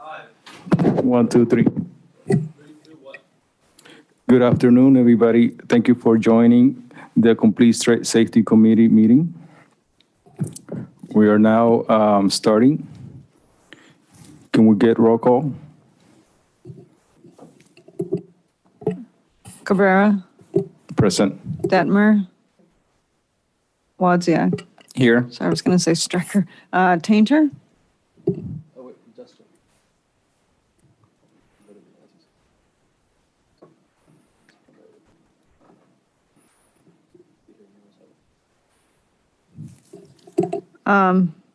1, 2, 3. Good afternoon, everybody. Thank you for joining the Complete Safety Committee meeting. We are now starting. Can we get roll call? Cabrera, Present. Detmer, Wozniak. Here. Sorry, I was going to say Strecker. Tainter,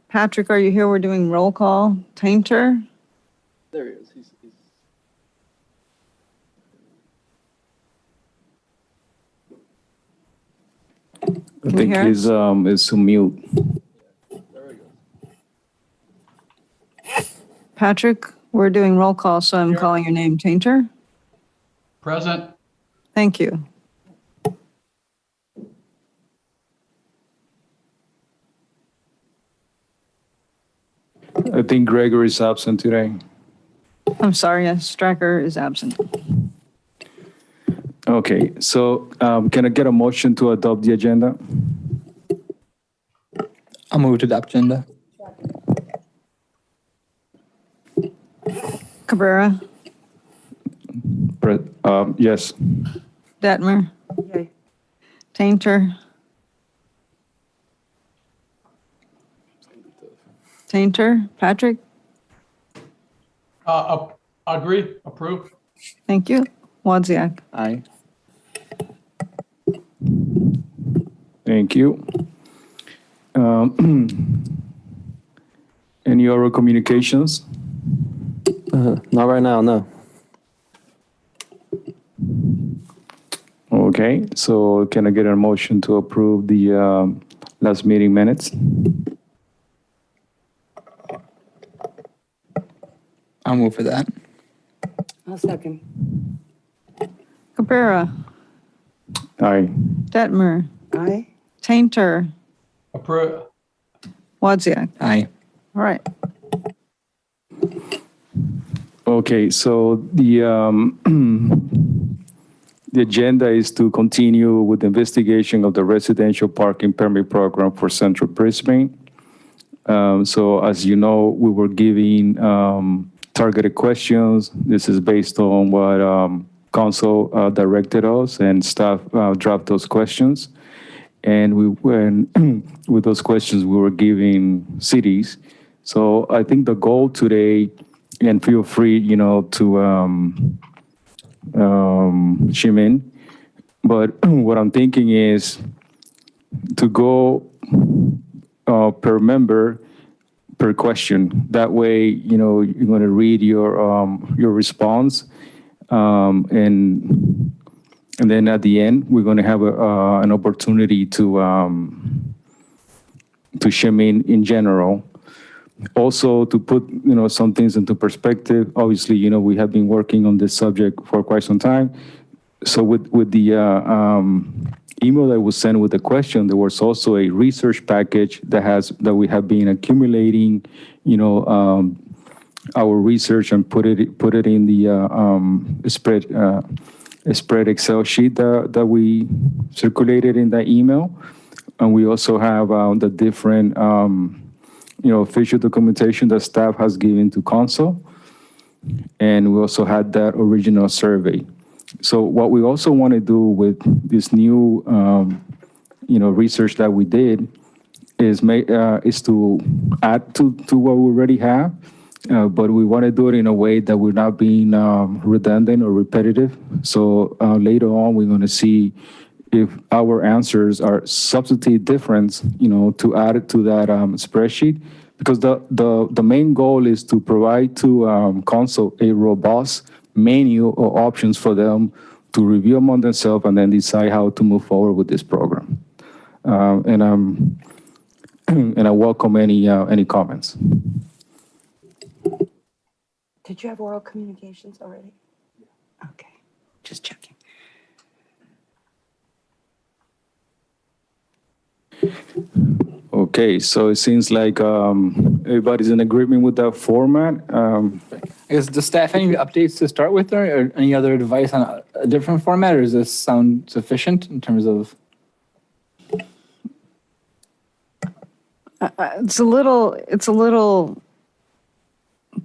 Patrick, are you here? We're doing roll call. Tainter, There he is. He's I you think hear he's is mute. there he goes. Patrick, we're doing roll call, so I'm Here. calling your name. Tainter, Present. thank you. I think Gregory is absent today. I'm sorry, yes, Strecker is absent. Okay, so can I get a motion to adopt the agenda? I'll move to the agenda. Cabrera, Yes. Detmer, Tainter, Patrick, Agree, approve. thank you. Wozniak. Aye. Thank you. Any oral communications? Not right now, no. Okay, so can I get a motion to approve the last meeting minutes? I'll move for that. I'll second. Cabrera, Aye. Detmer, Aye. Tainter, Approve. Wozniak. Aye. All right. Okay, so the the agenda is to continue with the investigation of the residential parking permit program for Central Brisbane. So as you know, we were giving targeted questions. This is based on what council directed us, and staff dropped those questions. And we went with those questions, we were giving cities. So I think the goal today, and feel free, to chime in. But what I'm thinking is to go per member per question. That way, you're going to read your response, and then at the end, we're going to have an opportunity to chime in general. Also, to put some things into perspective, obviously, we have been working on this subject for quite some time. So with the email that was sent with the question, there was also a research package that we have been accumulating, our research, and put it in the spread Excel sheet that we circulated in that email. And we also have the different official documentation that staff has given to council. And we also had that original survey. So what we also want to do with this new, research that we did is to add to what we already have, but we want to do it in a way that we're not being redundant or repetitive. So later on, we're going to see if our answers are substantive difference, to add it to that spreadsheet, because the main goal is to provide to council a robust menu or options for them to review among themselves and then decide how to move forward with this program. And I welcome any comments. Did you have oral communications already? Okay, just checking. Okay, so it seems like everybody's in agreement with that format. I guess, does staff any updates to start with, or any other advice on a different format, or does this sound sufficient in terms of? It's a little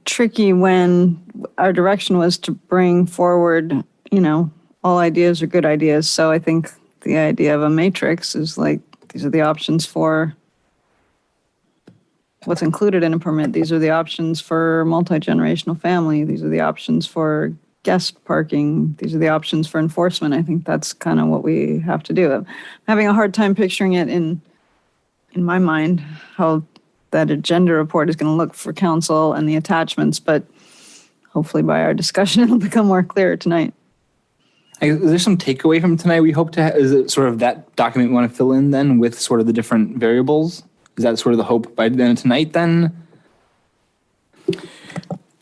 tricky when our direction was to bring forward, all ideas are good ideas. So I think the idea of a matrix is like, these are the options for what's included in a permit. These are the options for multi-generational family. These are the options for guest parking. These are the options for enforcement. I think that's kind of what we have to do. I'm having a hard time picturing it in my mind, how that agenda report is going to look for council and the attachments, but hopefully by our discussion, it'll become more clear tonight. Is there some takeaway from tonight we hope to is it sort of that document we want to fill in then with sort of the different variables? Is that sort of the hope by the end of tonight then?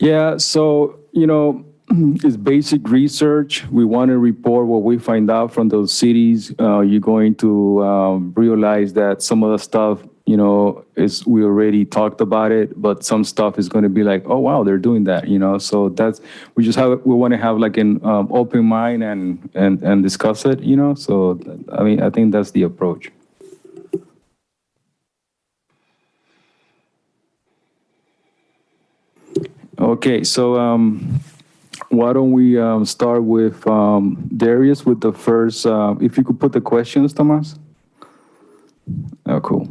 Yeah, so, it's basic research. We want to report what we find out from those cities. You're going to realize that some of the stuff, is we already talked about it, but some stuff is going to be like, oh, wow, they're doing that, So we want to have like an open mind and discuss it, So, I think that's the approach. Okay, so why don't we start with Darius with the first, if you could put the questions, Tomas. Oh, cool.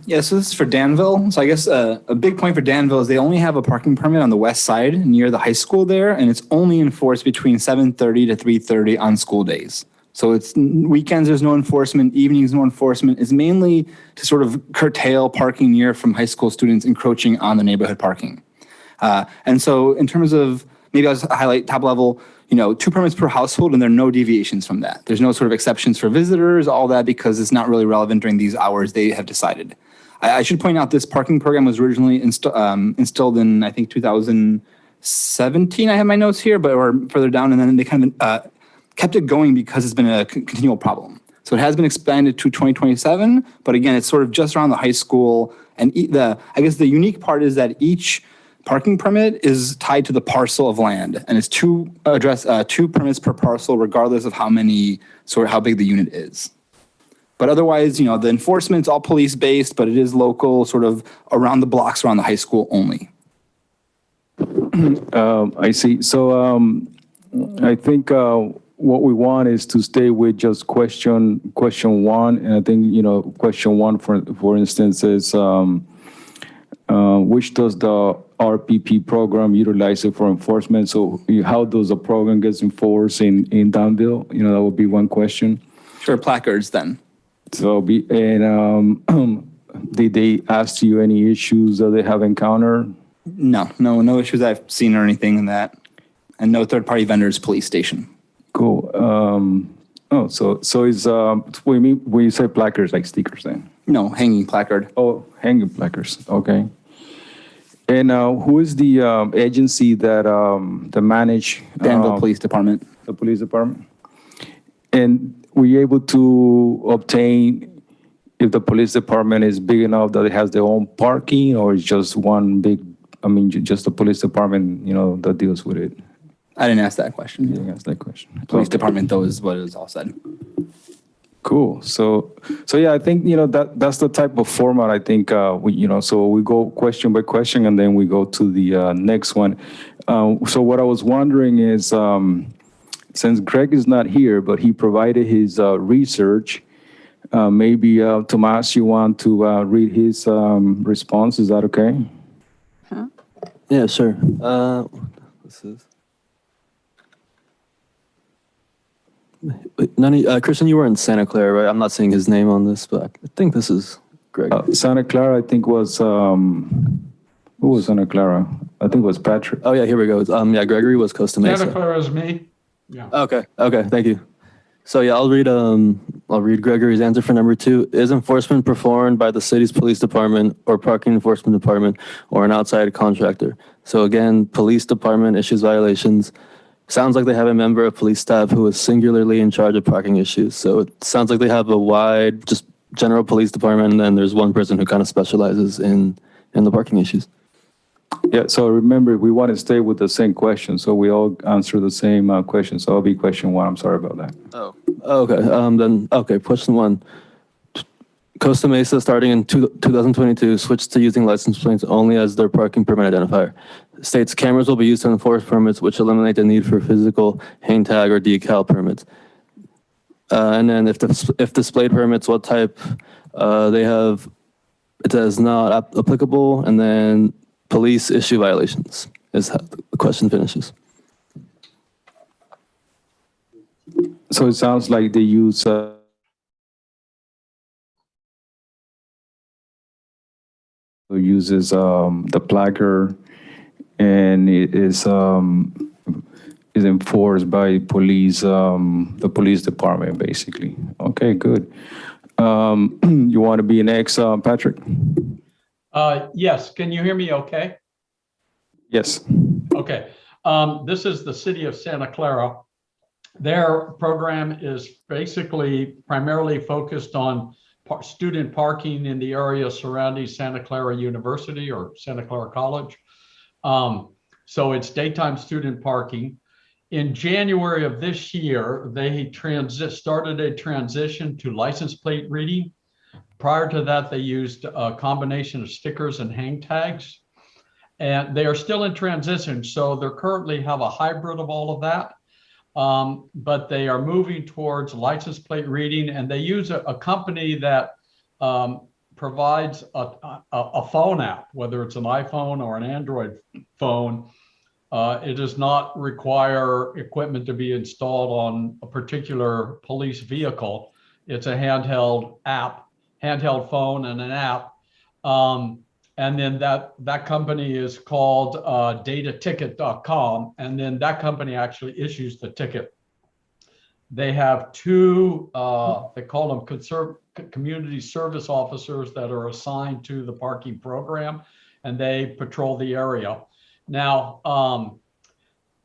Yeah, so this is for Danville. So I guess a big point for Danville is they only have a parking permit on the west side near the high school there, and it's only enforced between 7:30 to 3:30 on school days. So it's weekends, there's no enforcement, evenings, no enforcement. It's mainly to sort of curtail parking near from high school students encroaching on the neighborhood parking. And so in terms of, maybe I'll just highlight top level, 2 permits per household, and there are no deviations from that. There's no sort of exceptions for visitors, all that, because it's not really relevant during these hours they have decided. I should point out this parking program was originally installed in, I think, 2017. I have my notes here, or further down, and then they kind of kept it going because it's been a continual problem. So it has been expanded to 2027, but again, it's sort of just around the high school. And I guess the unique part is that each parking permit is tied to the parcel of land, and it's 2 permits per parcel, regardless of how big the unit is. But otherwise, the enforcement's all police-based, but it is local, sort of around the blocks around the high school only. I see. So I think what we want is to stay with just question 1, and I think question 1, for instance, is which does the RPP program utilize it for enforcement? So how does the program get enforced in Danville? That would be one question. Sure, placards then. So did they ask you any issues that they have encountered? No issues I've seen or anything in that, and no third-party vendors police station. Cool. So is when you say placards, like stickers then? No, hanging placard. Oh, hanging placards. Okay. And who is the agency that manage Danville Police Department. The police department? And were you able to obtain if the police department is big enough that it has their own parking, or is just one big? Just the police department, that deals with it. I didn't ask that question. You didn't ask that question. Police department, though, is what it was all said. Cool. So yeah, I think that's the type of format. I think so we go question by question, and then we go to the next one. So what I was wondering is, since Greg is not here, but he provided his research, maybe Tomas, you want to read his response? Is that okay? Huh? Yeah, sure. This is. Christian, you were in Santa Clara, right? I'm not seeing his name on this, but I think this is Greg. Santa Clara, I think was, who was Santa Clara? I think it was Patrick. Oh yeah, here we go. Yeah, Gregory was Costa Mesa. Santa Clara is me. Yeah. Okay, thank you. So yeah, I'll read Gregory's answer for number 2. Is enforcement performed by the city's police department or parking enforcement department or an outside contractor? So again, police department issues violations. Sounds like they have a member of police staff who is singularly in charge of parking issues. So it sounds like they have a wide, just general police department, and then there's one person who kind of specializes in and the parking issues. Yeah, so remember, we want to stay with the same question, so we all answer the same question. So it'll be question one. I'm sorry about that. Oh, okay. Question one. Costa Mesa, starting in 2022, switched to using license plates only as their parking permit identifier. States cameras will be used to enforce permits, which eliminate the need for physical hang tag or decal permits. And then if displayed permits, what type they have, it says not applicable, and then police issue violations is how the question finishes. So it sounds like they use uses the placard, and it is enforced by police, the police department, basically. Okay, good. You want to be next, Patrick? Yes, can you hear me okay? Yes. Okay. This is the city of Santa Clara. Their program is basically primarily focused on student parking in the area surrounding Santa Clara University or Santa Clara College. So it's daytime student parking. In January of this year, they started a transition to license plate reading. Prior to that, they used a combination of stickers and hang tags. And they are still in transition, so they currently have a hybrid of all of that. But they are moving towards license plate reading, and they use a company that provides a phone app, whether it's an iPhone or an Android phone. It does not require equipment to be installed on a particular police vehicle. It's a handheld phone and an app. And then that company is called dataticket.com. And then that company actually issues the ticket. They have two, they call them community service officers that are assigned to the parking program, and they patrol the area. Now,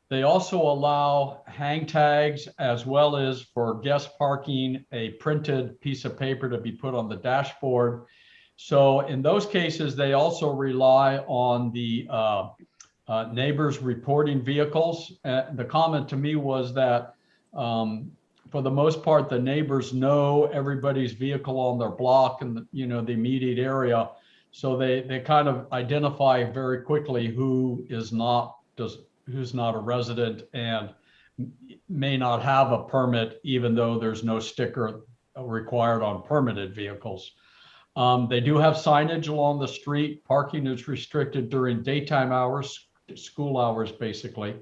they also allow hang tags, as well as for guest parking, a printed piece of paper to be put on the dashboard. So in those cases, they also rely on the neighbors reporting vehicles. The comment to me was that for the most part, the neighbors know everybody's vehicle on their block and the immediate area. So they kind of identify very quickly who's not a resident and may not have a permit, even though there's no sticker required on permitted vehicles. They do have signage along the street. Parking is restricted during daytime hours, school hours, basically.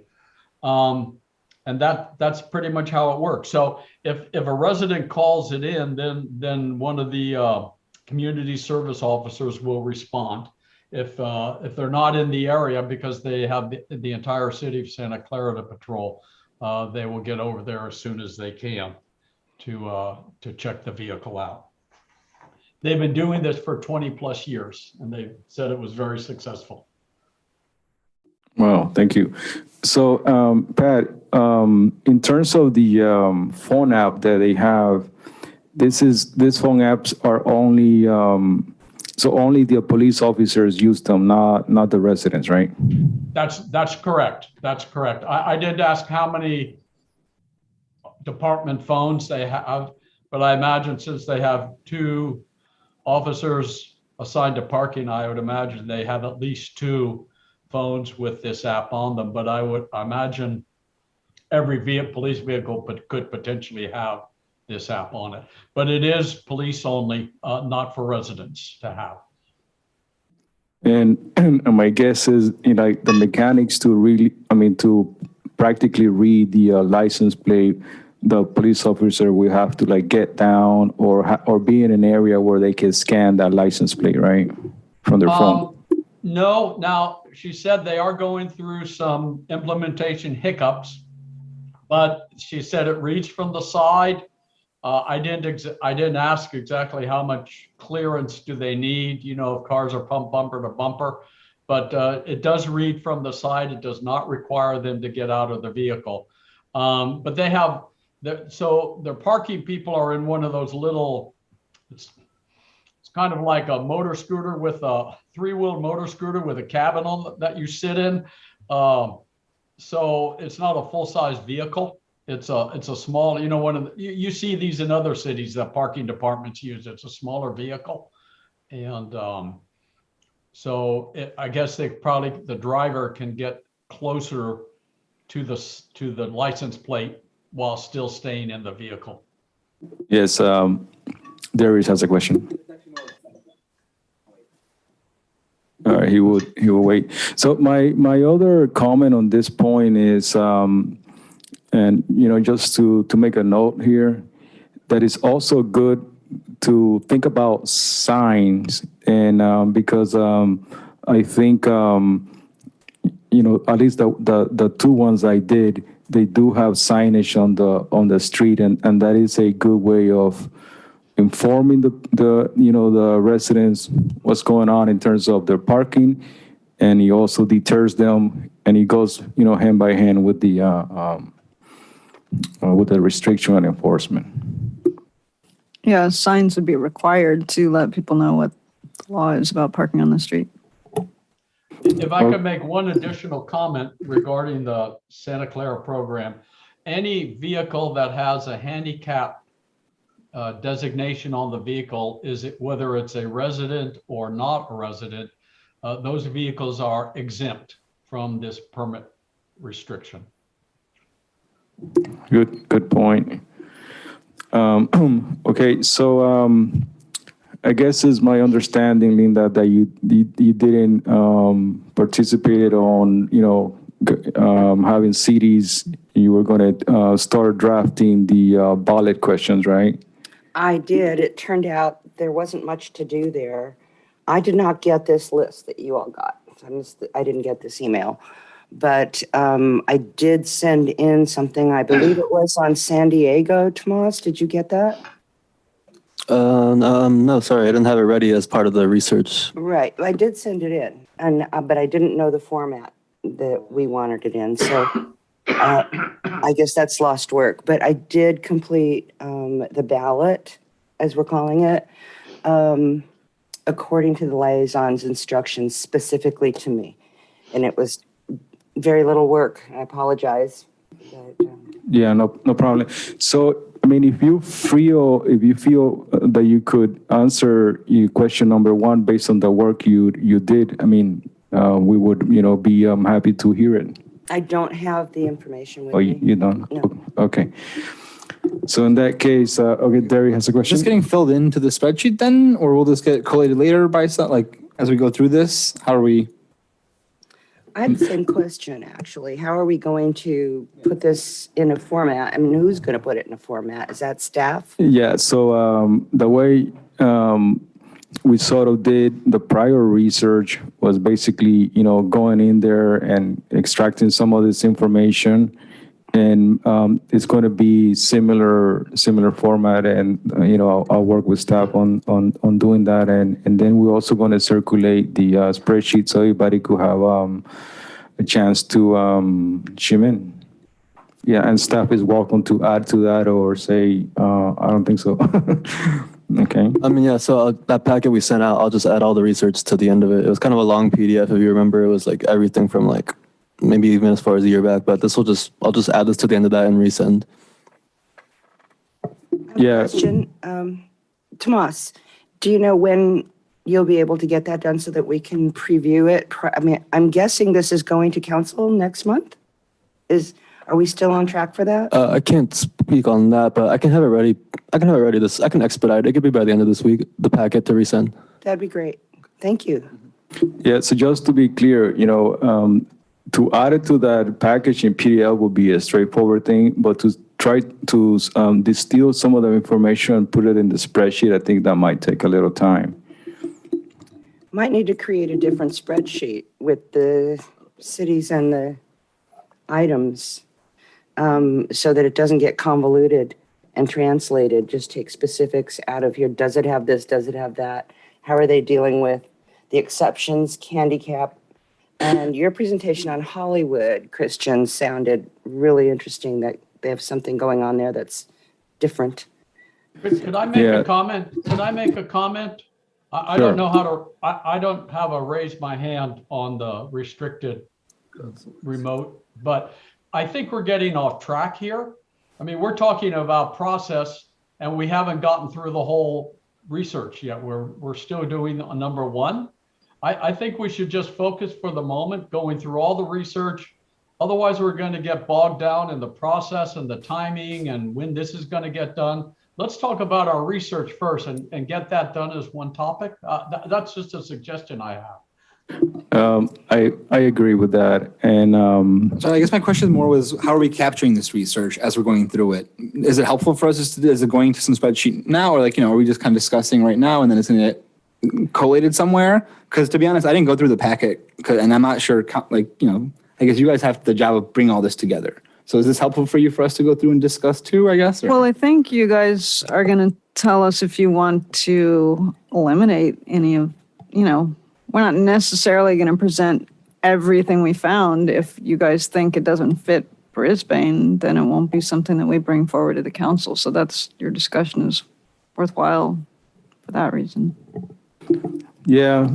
And that's pretty much how it works. So if a resident calls it in, then one of the community service officers will respond. If they're not in the area because they have the entire city of Santa Clara to patrol, they will get over there as soon as they can to check the vehicle out. They've been doing this for 20 plus years, and they said it was very successful. Well, thank you. So, Pat, in terms of the phone app that they have, these phone apps are only so only the police officers use them, not the residents, right? That's correct. That's correct. I did ask how many department phones they have, but I imagine since they have two officers assigned to parking, I would imagine they have at least two phones with this app on them. But I would imagine every police vehicle could potentially have this app on it. But it is police only, not for residents to have. And my guess is, like the mechanics to practically read the license plate, the police officer will have to like get down or be in an area where they can scan that license plate, right, from their phone. No. Now, she said they are going through some implementation hiccups, but she said it reads from the side. I didn't ask exactly how much clearance do they need, if cars are pumped bumper to bumper, but it does read from the side. It does not require them to get out of the vehicle. But they have, so their parking people are in one of those little, It's kind of like a motor scooter with a three-wheel motor scooter with a cabin on that you sit in. So it's not a full-size vehicle. It's a small, one of the, you see these in other cities that parking departments use. It's a smaller vehicle. And I guess the driver can get closer to the license plate while still staying in the vehicle. Yes, Darius has a question. All right, he will wait. So my other comment on this point is, and just to make a note here, that it's also good to think about signs, and because I think at least the two ones I did, they do have signage on the street, and that is a good way of informing the residents what's going on in terms of their parking, and he also deters them, and he goes hand by hand with the restriction and enforcement. Yeah, signs would be required to let people know what the law is about parking on the street. If I could make one additional comment regarding the Santa Clara program, any vehicle that has a handicap designation on the vehicle, whether it's a resident or not a resident, those vehicles are exempt from this permit restriction. Good point. Okay, so I guess it's my understanding, Linda, that you didn't participate on having CDs. You were going to start drafting the ballot questions, right? I did. It turned out there wasn't much to do there. I did not get this list that you all got. I didn't get this email. But I did send in something, I believe it was on San Diego, Tomas. Did you get that? No, sorry, I didn't have it ready as part of the research. Right, I did send it in, but I didn't know the format that we wanted it in, so I guess that's lost work. But I did complete the ballot, as we're calling it, according to the liaison's instructions specifically to me. And it was very little work. I apologize. But, Yeah, no problem. So, I mean, if you feel that you could answer your question number one based on the work you did, I mean, we would be happy to hear it. I don't have the information with Oh, me. you don't? No. Okay. So in that case, okay, Derry has a question. Just getting filled into the spreadsheet then, or will this get collated later by as we go through this? How are we? I have the same question, actually. How are we going to put this in a format? I mean, who's going to put it in a format? Is that staff? Yeah, so the way we sort of did the prior research was basically, going in there and extracting some of this information, and it's going to be similar format, and I'll work with staff on doing that, and then we're also going to circulate the spreadsheet so everybody could have a chance to chime in. Yeah, and staff is welcome to add to that or say, I don't think so. Okay. I mean, yeah, so that packet we sent out, I'll just add all the research to the end of it. It was kind of a long PDF, if you remember. It was like everything from maybe even as far as a year back, but I'll just add this to the end of that and resend. Yeah. Question, Tomas, do you know when you'll be able to get that done so that we can preview it? I mean, I'm guessing this is going to council next month? Are we still on track for that? I can't speak on that, but I can have it ready. I can expedite it. It could be by the end of this week, the packet to resend. That'd be great. Thank you. Yeah, so just to be clear, to add it to that package in PDL would be a straightforward thing, but to try to distill some of the information and put it in the spreadsheet, I think that might take a little time. Might need to create a different spreadsheet with the cities and the items so that it doesn't get convoluted and translated. Just take specifics out of here. Does it have this? Does it have that? How are they dealing with the exceptions, handicap? And your presentation on Hollywood, Christian, sounded really interesting, that they have something going on there that's different. Could I make a comment? Could I make a comment? I Sure. don't know how to, I don't have a raise my hand on the restricted remote, but I think we're getting off track here. I mean, we're talking about process and we haven't gotten through the whole research yet. We're still doing number one. I think we should just focus for the moment, going through all the research. Otherwise, we're going to get bogged down in the process and the timing and when this is going to get done. Let's talk about our research first and get that done as one topic. That's just a suggestion I have. I agree with that. And So I guess my question more was, how are we capturing this research as we're going through it? Is it helpful for us? Is it going to some spreadsheet now, or like, are we just kind of discussing right now and then it's going to get collated somewhere? Because to be honest, I didn't go through the packet and I'm not sure, I guess you guys have the job of bringing all this together. So is this helpful for you for us to go through and discuss too, I guess? Or? Well, I think you guys are going to tell us if you want to eliminate any of, we're not necessarily going to present everything we found. If you guys think it doesn't fit Brisbane, then it won't be something that we bring forward to the council. So that's, your discussion is worthwhile for that reason. yeah,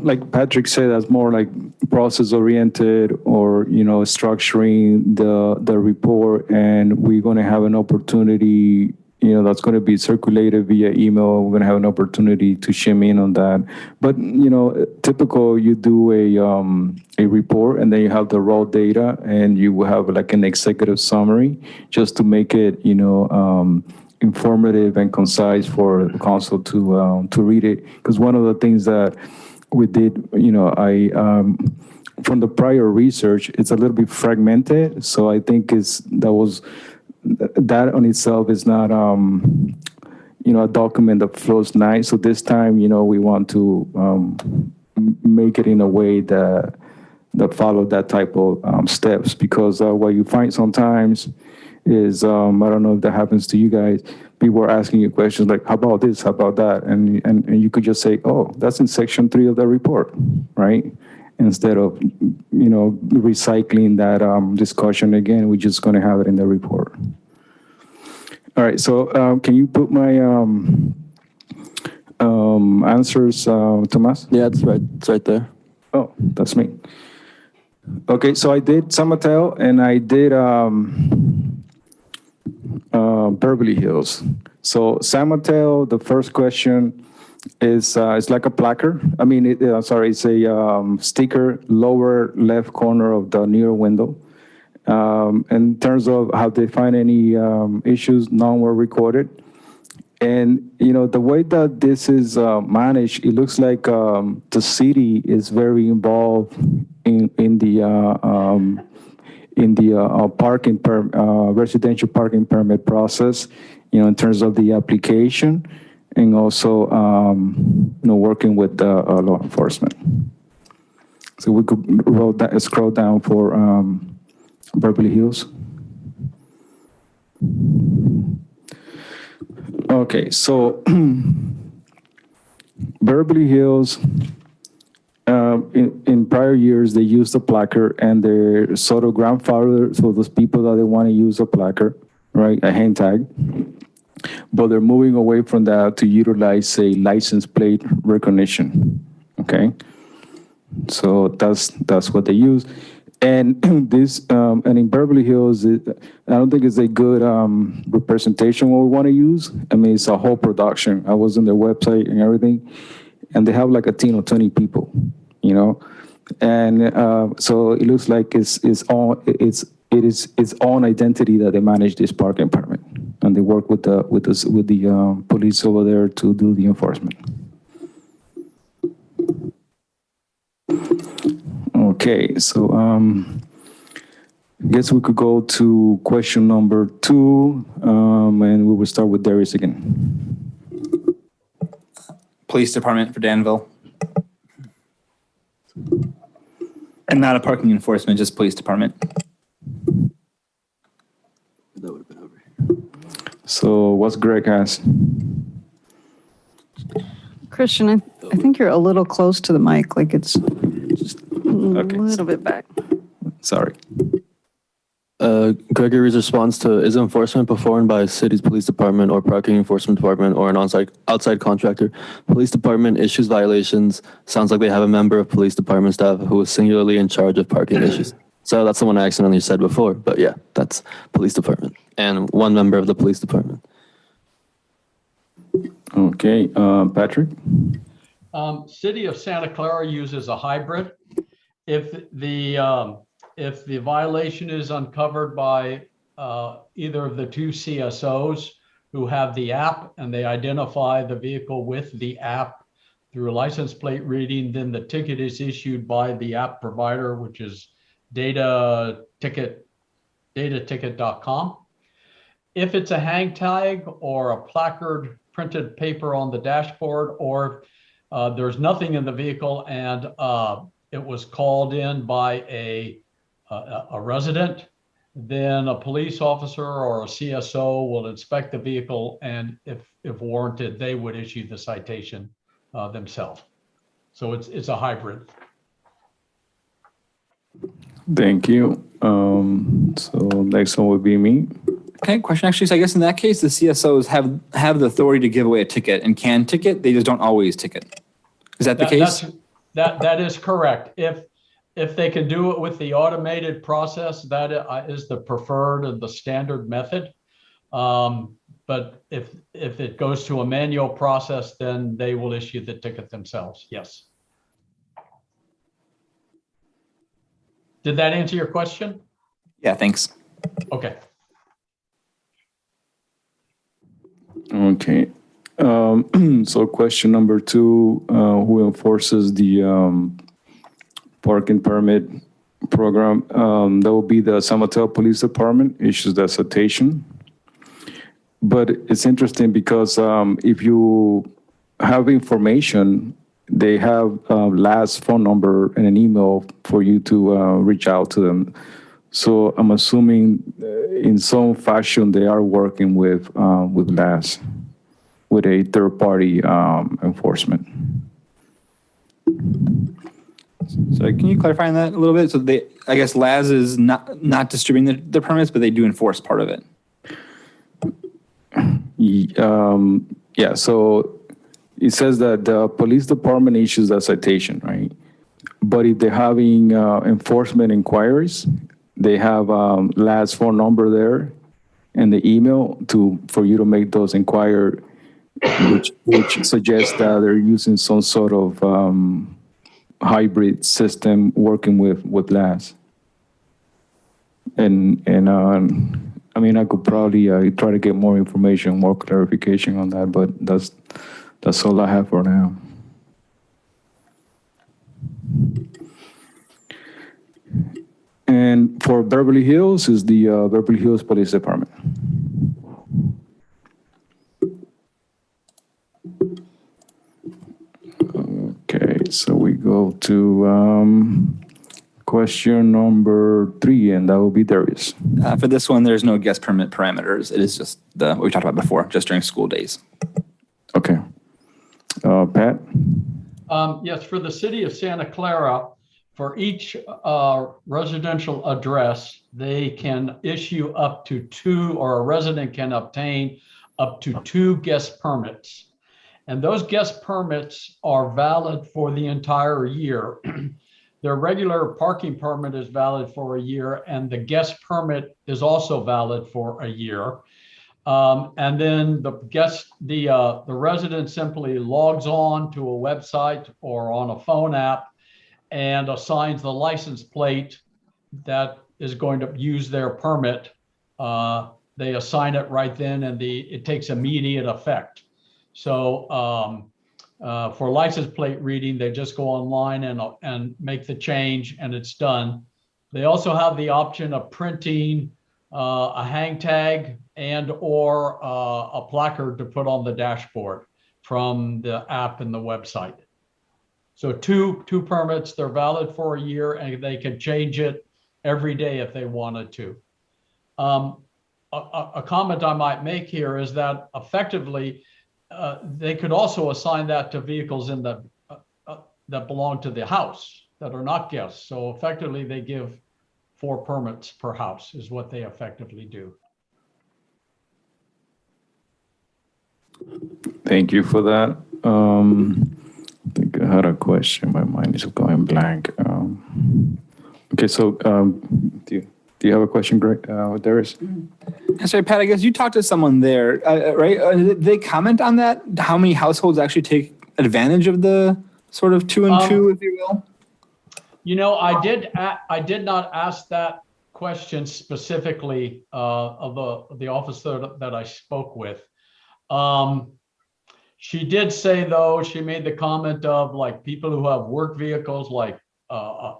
like Patrick said, that's more like process oriented or, structuring the report. And we're going to have an opportunity, that's going to be circulated via email. We're going to have an opportunity to shim in on that. But, typical, you do a report and then you have the raw data and you will have like an executive summary just to make it, informative and concise for the council to read it. Because one of the things that we did, from the prior research, it's a little bit fragmented. So I think that on itself is not, a document that flows nice. So this time, we want to make it in a way that follow that type of steps. Because what you find sometimes is, I don't know if that happens to you guys, people are asking you questions like, how about this, how about that? And you could just say, oh, that's in section 3 of the report, right? Instead of, recycling that discussion again, we're just going to have it in the report. All right, so can you put my answers, Tomas? Yeah, it's right there. Oh, that's me. Okay, so I did San Mateo and I did Beverly Hills. So San Mateo, the first question is it's like a placard. I mean, it's a sticker lower left corner of the near window. In terms of how they find any issues, none were recorded. And, the way that this is managed, it looks like the city is very involved in the residential parking permit process, in terms of the application and also, working with the law enforcement. So we could scroll down for Beverly Hills. Okay, so Beverly Hills, in prior years, they used a placard and they're sort of grandfathered for those people that they want to use a placard, right, a hang tag. But they're moving away from that to utilize, say, license plate recognition, okay? So that's what they use. And this, and in Beverly Hills, I don't think it's a good representation what we want to use. I mean, it's a whole production. I was on their website and everything, and they have like a team of 20 people, and so it looks like it is its own identity that they manage this parking permit, and they work with the police over there to do the enforcement. Okay, so I guess we could go to question number 2, and we will start with Darius again. Police department for Danville. And not a parking enforcement, just police department. That would have been over here. So what's Greg asked? Christian, I think you're a little close to the mic, like it's just a little bit back. Sorry. Gregory's response to, is enforcement performed by city's police department or parking enforcement department or an outside contractor? Police department issues violations. Sounds like they have a member of police department staff who is singularly in charge of parking issues. So that's the one I accidentally said before, but yeah, that's police department and one member of the police department. Okay, Patrick? City of Santa Clara uses a hybrid. If the violation is uncovered by either of the two CSOs who have the app and they identify the vehicle with the app through a license plate reading, then the ticket is issued by the app provider, which is dataticket.com. If it's a hang tag or a placard printed paper on the dashboard, or there's nothing in the vehicle and it was called in by a resident, then a police officer or a CSO will inspect the vehicle, and if warranted, they would issue the citation themselves. So it's a hybrid. Thank you. So next one would be me. Okay, question actually. So I guess in that case, the CSOs have the authority to give away a ticket and can ticket. They just don't always ticket. Is that the case? That is correct. If they can do it with the automated process, that is the preferred and the standard method. But if it goes to a manual process, then they will issue the ticket themselves. Yes. Did that answer your question? Yeah, thanks. Okay. Okay. So question number 2, who enforces the parking permit program? That will be the San Mateo Police Department, issues the citation. But it's interesting because if you have information, they have last phone number and an email for you to reach out to them. So I'm assuming in some fashion they are working with LAS, with a third-party enforcement. So can you clarify on that a little bit? So I guess LAS is not distributing the permits, but they do enforce part of it. Yeah, so it says that the police department issues a citation, right? But if they're having enforcement inquiries, they have last phone number there and the email for you to make those inquiries, which suggests that they're using some sort of hybrid system working with LAS. And I mean, I could probably try to get more information, more clarification on that, but that's all I have for now. And for Beverly Hills is the Beverly Hills Police Department. Okay, so we go to question number 3, and that will be Darius. For this one, there's no guest permit parameters. It is just what we talked about before, just during school days. Okay. Pat? Yes, for the city of Santa Clara, for each residential address, they can issue up to 2, or a resident can obtain up to 2 guest permits. And those guest permits are valid for the entire year. Their regular parking permit is valid for a year, and the guest permit is also valid for a year. And then the resident simply logs on to a website or on a phone app and assigns the license plate that is going to use their permit. They assign it right then, and it takes immediate effect. So for license plate reading, they just go online and make the change, and it's done. They also have the option of printing a hang tag and or a placard to put on the dashboard from the app and the website. So two permits, they're valid for a year, and they can change it every day if they wanted to. A comment I might make here is that effectively, they could also assign that to vehicles in that belong to the house that are not guests. So effectively, they give 4 permits per house is what they effectively do. Thank you for that. I think I had a question. My mind is going blank. Okay, so do you have a question, Greg, Darius? Sorry, Pat, I guess you talked to someone there, right? Did they comment on that? How many households actually take advantage of the sort of 2 and 2, if you will? You know, I did not ask that question specifically of the officer that I spoke with. She did say, though, she made the comment of like people who have work vehicles, like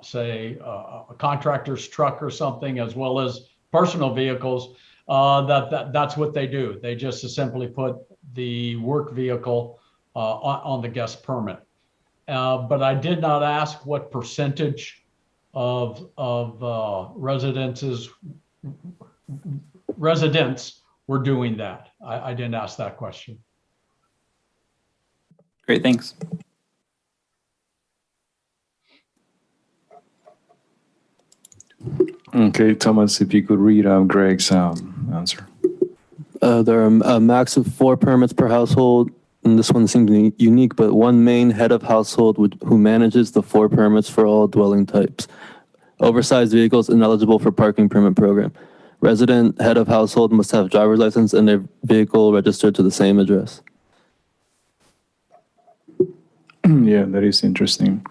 say a contractor's truck or something, as well as personal vehicles, that's what they do. They just simply put the work vehicle on the guest permit. But I did not ask what percentage of residents were doing that. I didn't ask that question. Great, thanks. Okay, Thomas, if you could read Greg's answer. There are a max of 4 permits per household. And this one seems unique, but 1 main head of household who manages the 4 permits for all dwelling types. Oversized vehicles ineligible for parking permit program. Resident head of household must have driver's license and their vehicle registered to the same address. Yeah, that is interesting.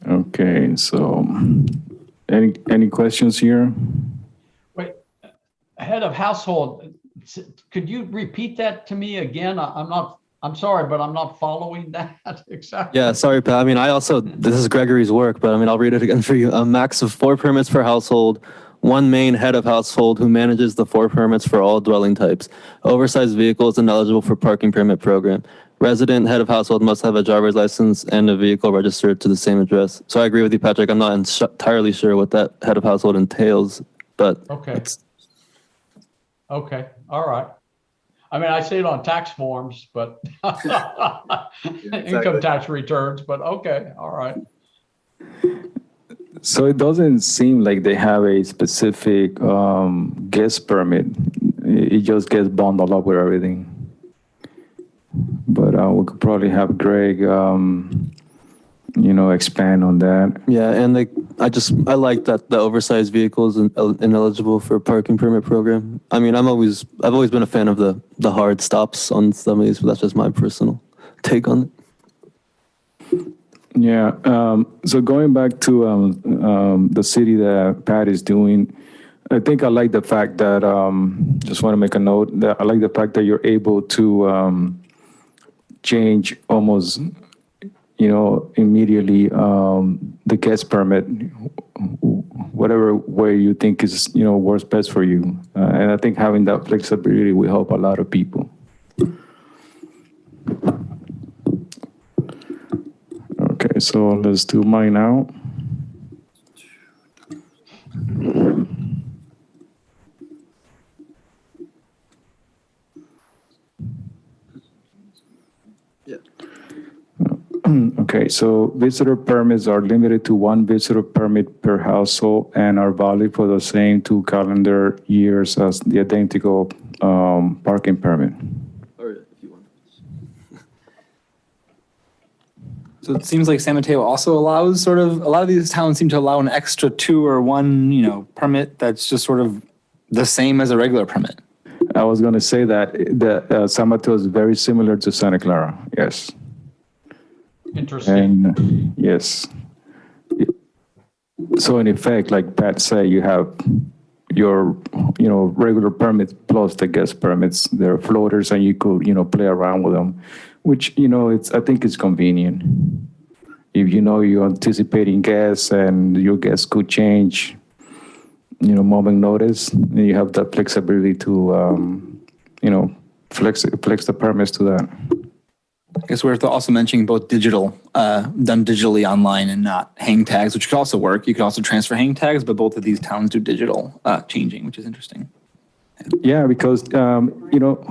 Okay, so any questions here? Wait, head of household, could you repeat that to me again? I'm sorry, but I'm not following that exactly. Yeah, sorry, Pat. I mean, this is Gregory's work, but I mean, I'll read it again for you. A max of 4 permits per household, 1 main head of household who manages the 4 permits for all dwelling types. Oversized vehicles ineligible for parking permit program. Resident head of household must have a driver's license and a vehicle registered to the same address. So I agree with you, Patrick. I'm not entirely sure what that head of household entails, but Okay. Okay, all right. I mean, I see it on tax forms, but income tax returns, but okay, all right. So it doesn't seem like they have a specific guest permit. It just gets bundled up with everything. But we could probably have Greg, expand on that. yeah, and I like that the oversized vehicles ineligible for parking permit program. I mean, I've always been a fan of the hard stops on some of these, but that's just my personal take on it. Yeah. So going back to the city that Pat is doing, I think I like the fact that, just want to make a note, that I like the fact that you're able to change almost, immediately the guest permit, whatever way you think is, works best for you. And I think having that flexibility will help a lot of people. Okay, so let's do mine now. Okay, so visitor permits are limited to 1 visitor permit per household and are valid for the same 2 calendar years as the identical parking permit. So it seems like San Mateo also allows a lot of these towns seem to allow an extra 2 or 1, permit that's just sort of the same as a regular permit. I was going to say that San Mateo is very similar to Santa Clara, yes. Interesting. And yes. So in effect, like Pat said, you have your, regular permits plus the guest permits. They're floaters and you could, play around with them, which, I think it's convenient. If you're anticipating guests and your guests could change, moment notice, and you have that flexibility to, flex the permits to that. I guess we're also mentioning both digital, done digitally online and not hang tags, which could also work. You could also transfer hang tags, but both of these towns do digital changing, which is interesting. Yeah, because, I really like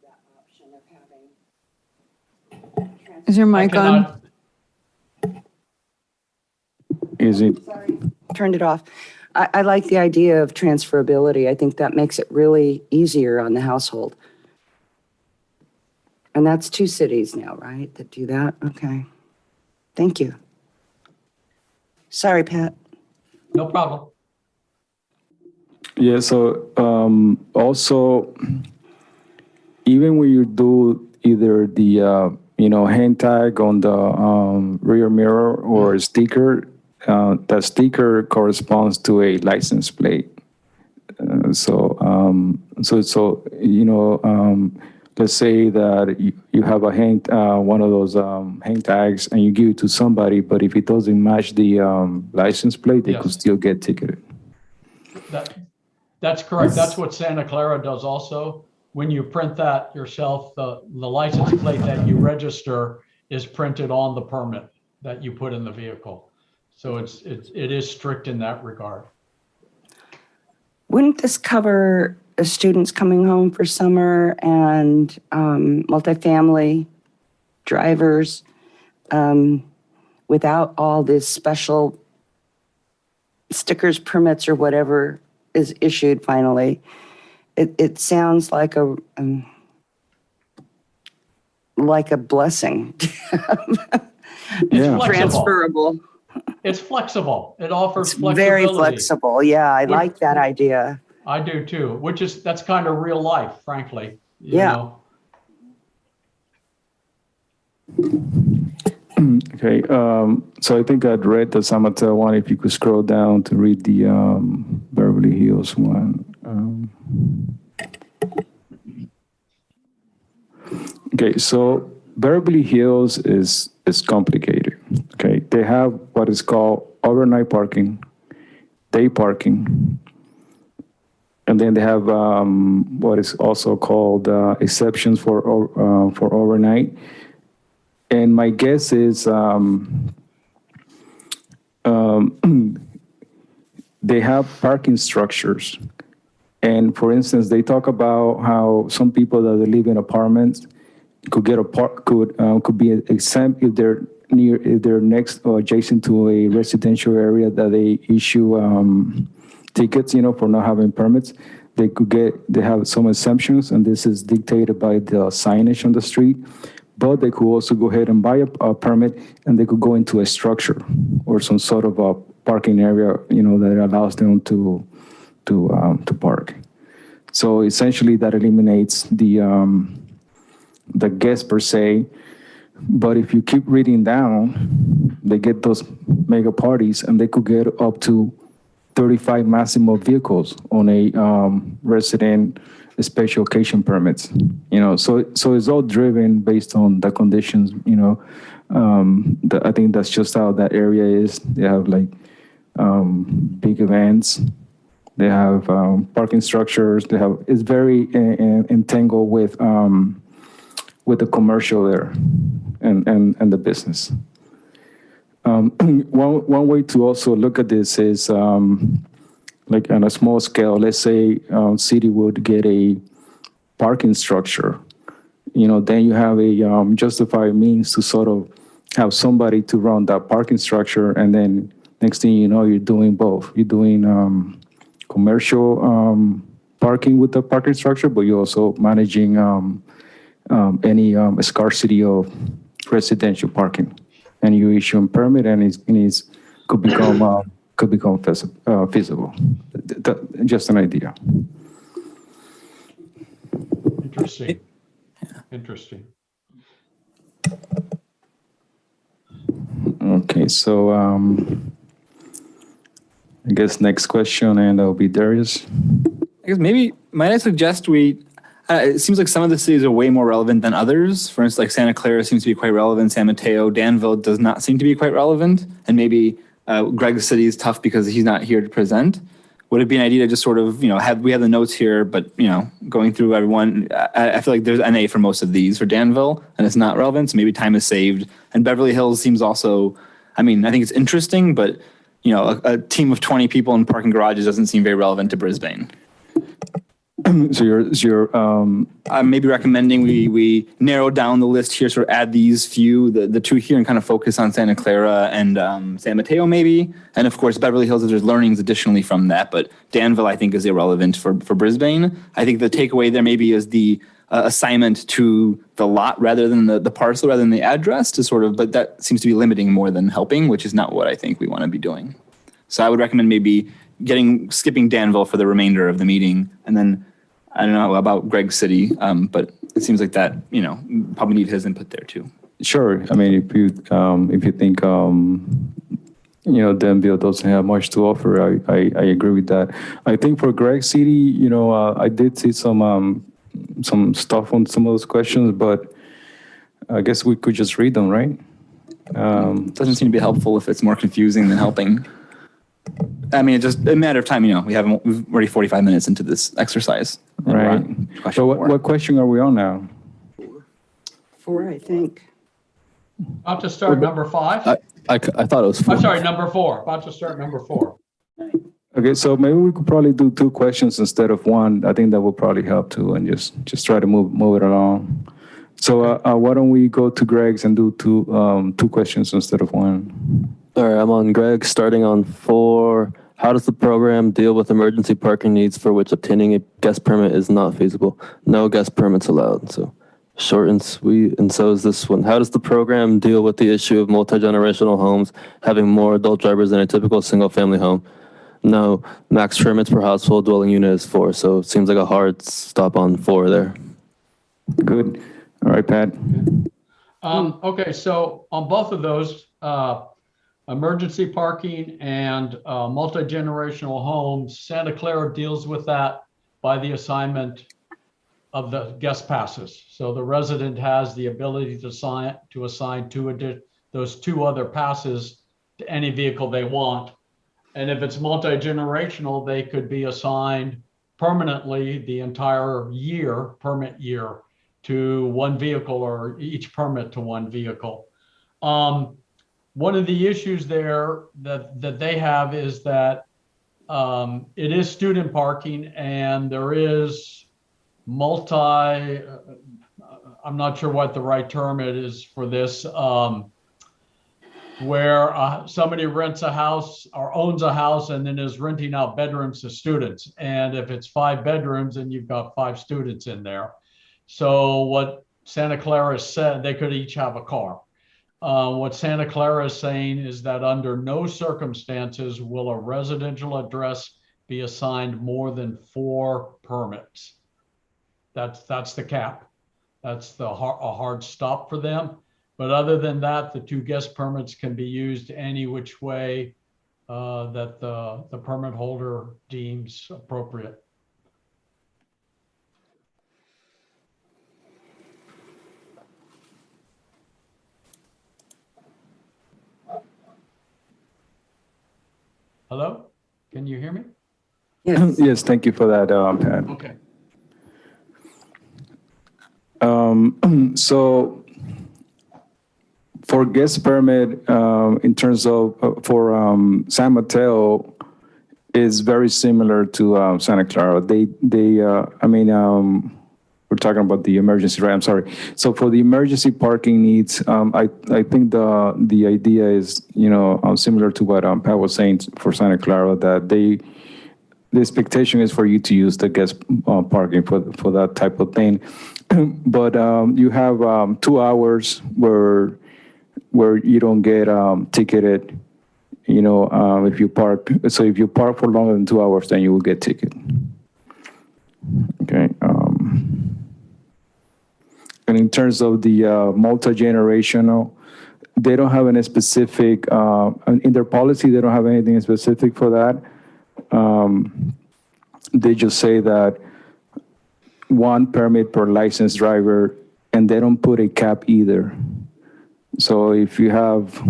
that option of having. Is your mic on? Is it, Turned it off. I like the idea of transferability. I think that makes it really easier on the household. And that's 2 cities now, right, that do that? Okay. Thank you. Sorry, Pat. No problem. yeah, so also, even when you do either the, hand tag on the rear mirror or a sticker, that sticker corresponds to a license plate. So let's say that you have a one of those hang tags and you give it to somebody, but if it doesn't match the license plate, they could Yes. still get ticketed. That's correct. That's what Santa Clara does also. When you print that yourself, the license plate that you register is printed on the permit that you put in the vehicle. So it is strict in that regard. Wouldn't this cover students coming home for summer and multifamily drivers without all this special stickers, permits, or whatever is issued finally? It sounds like a blessing. It's Yeah. flexible. Transferable. It's flexible. It offers It's flexibility. very flexible. Yeah, I like that idea. I do too, that's kind of real life, frankly. You Yeah. know? Okay, so I think I'd read the San Mateo one. If you could scroll down to read the Beverly Hills one. Okay, so Beverly Hills is complicated. Okay, they have what is called overnight parking, day parking, and then they have what is also called exceptions for overnight. And my guess is they have parking structures. And for instance, they talk about how some people that live in apartments could get could be exempt if they're next or adjacent to a residential area that they issue tickets, for not having permits. They have some exemptions, and this is dictated by the signage on the street. But they could also go ahead and buy a permit, and they could go into a structure or some sort of a parking area, that allows them to park. So essentially, that eliminates the guest per se. But if you keep reading down, they get those mega parties, and they could get up to 35 maximum vehicles on a resident special occasion permits. So it's all driven based on the conditions. I think that's just how that area is. They have like big events. They have parking structures. It's very entangled with the commercial there and the business. One way to also look at this is like on a small scale. Let's say city would get a parking structure. Then you have a justified means to sort of have somebody to run that parking structure, and then next thing you know, you're doing both. You're doing commercial parking with the parking structure, but you're also managing any scarcity of residential parking, and you issue a permit, and it could become feasible. Just an idea. Interesting. Interesting. Okay, so I guess next question, and that'll be Darius. I guess might I suggest it seems like some of the cities are way more relevant than others. For instance, like Santa Clara seems to be quite relevant. San Mateo, Danville does not seem to be quite relevant. And maybe Greg's city is tough because he's not here to present. Would it be an idea to just sort of, we have the notes here, but, going through everyone, I feel like there's NA for most of these for Danville, and it's not relevant, so maybe time is saved. And Beverly Hills seems also, I think it's interesting, but, a team of 20 people in parking garages doesn't seem very relevant to Brisbane. So I'm maybe recommending we narrow down the list here, sort of add these few, the two here, and kind of focus on Santa Clara and San Mateo maybe. And of course, Beverly Hills, if there's learnings additionally from that. But Danville, I think, is irrelevant for Brisbane. I think the takeaway there maybe is the assignment to the lot rather than the parcel, rather than the address to sort of, but that seems to be limiting more than helping, which is not what I think we want to be doing. So I would recommend maybe skipping Danville for the remainder of the meeting, and then I don't know about Greg's City, but it seems like that, probably need his input there too. Sure. I mean, if you think Danville doesn't have much to offer, I agree with that. I think for Greg City, I did see some stuff on some of those questions, but I guess we could just read them, right? Doesn't seem to be helpful if it's more confusing than helping. I mean, it's just a matter of time, we've already 45 minutes into this exercise. Right. So what question are we on now? 4, I think. About to start number 5. I thought it was 4. I'm sorry, number 4. About to start number 4. Okay, so maybe we could probably do 2 questions instead of 1. I think that will probably help too, and just try to move it along. So why don't we go to Greg's and do 2 questions instead of 1? All right, I'm on Greg, starting on 4. How does the program deal with emergency parking needs for which obtaining a guest permit is not feasible? No guest permits allowed. So short and sweet. And so is this one. How does the program deal with the issue of multi-generational homes having more adult drivers than a typical single-family home? No, max permits per household dwelling unit is 4. So it seems like a hard stop on 4 there. Good. All right, Pat. Okay, so on both of those, emergency parking and multi-generational homes, Santa Clara deals with that by the assignment of the guest passes. So the resident has the ability to assign those 2 other passes to any vehicle they want. And if it's multi-generational, they could be assigned permanently the entire permit year, to 1 vehicle, or each permit to 1 vehicle. One of the issues there that they have is that it is student parking, and there is I'm not sure what the right term it is for this, where somebody rents a house or owns a house and then is renting out bedrooms to students. And if it's 5 bedrooms, and you've got 5 students in there. So what Santa Clara said, they could each have a car. What Santa Clara is saying is that under no circumstances will a residential address be assigned more than 4 permits. That's the cap. That's a hard stop for them. But other than that, the 2 guest permits can be used any which way that the permit holder deems appropriate. Hello? Can you hear me? Yes. Yes, thank you for that, Pat. Okay. So for guest permit, in terms of for San Mateo, is very similar to Santa Clara. We're talking about the emergency, right? I'm sorry. So for the emergency parking needs, I think the idea is, similar to what Pat was saying for Santa Clara, that the expectation is for you to use the guest parking for that type of thing. But you have 2 hours where you don't get ticketed, if you park. So if you park for longer than 2 hours, then you will get ticketed. Okay. And in terms of the multi-generational, they don't have any specific, in their policy, they don't have anything specific for that. They just say that 1 permit per licensed driver, and they don't put a cap either. So if you have, 5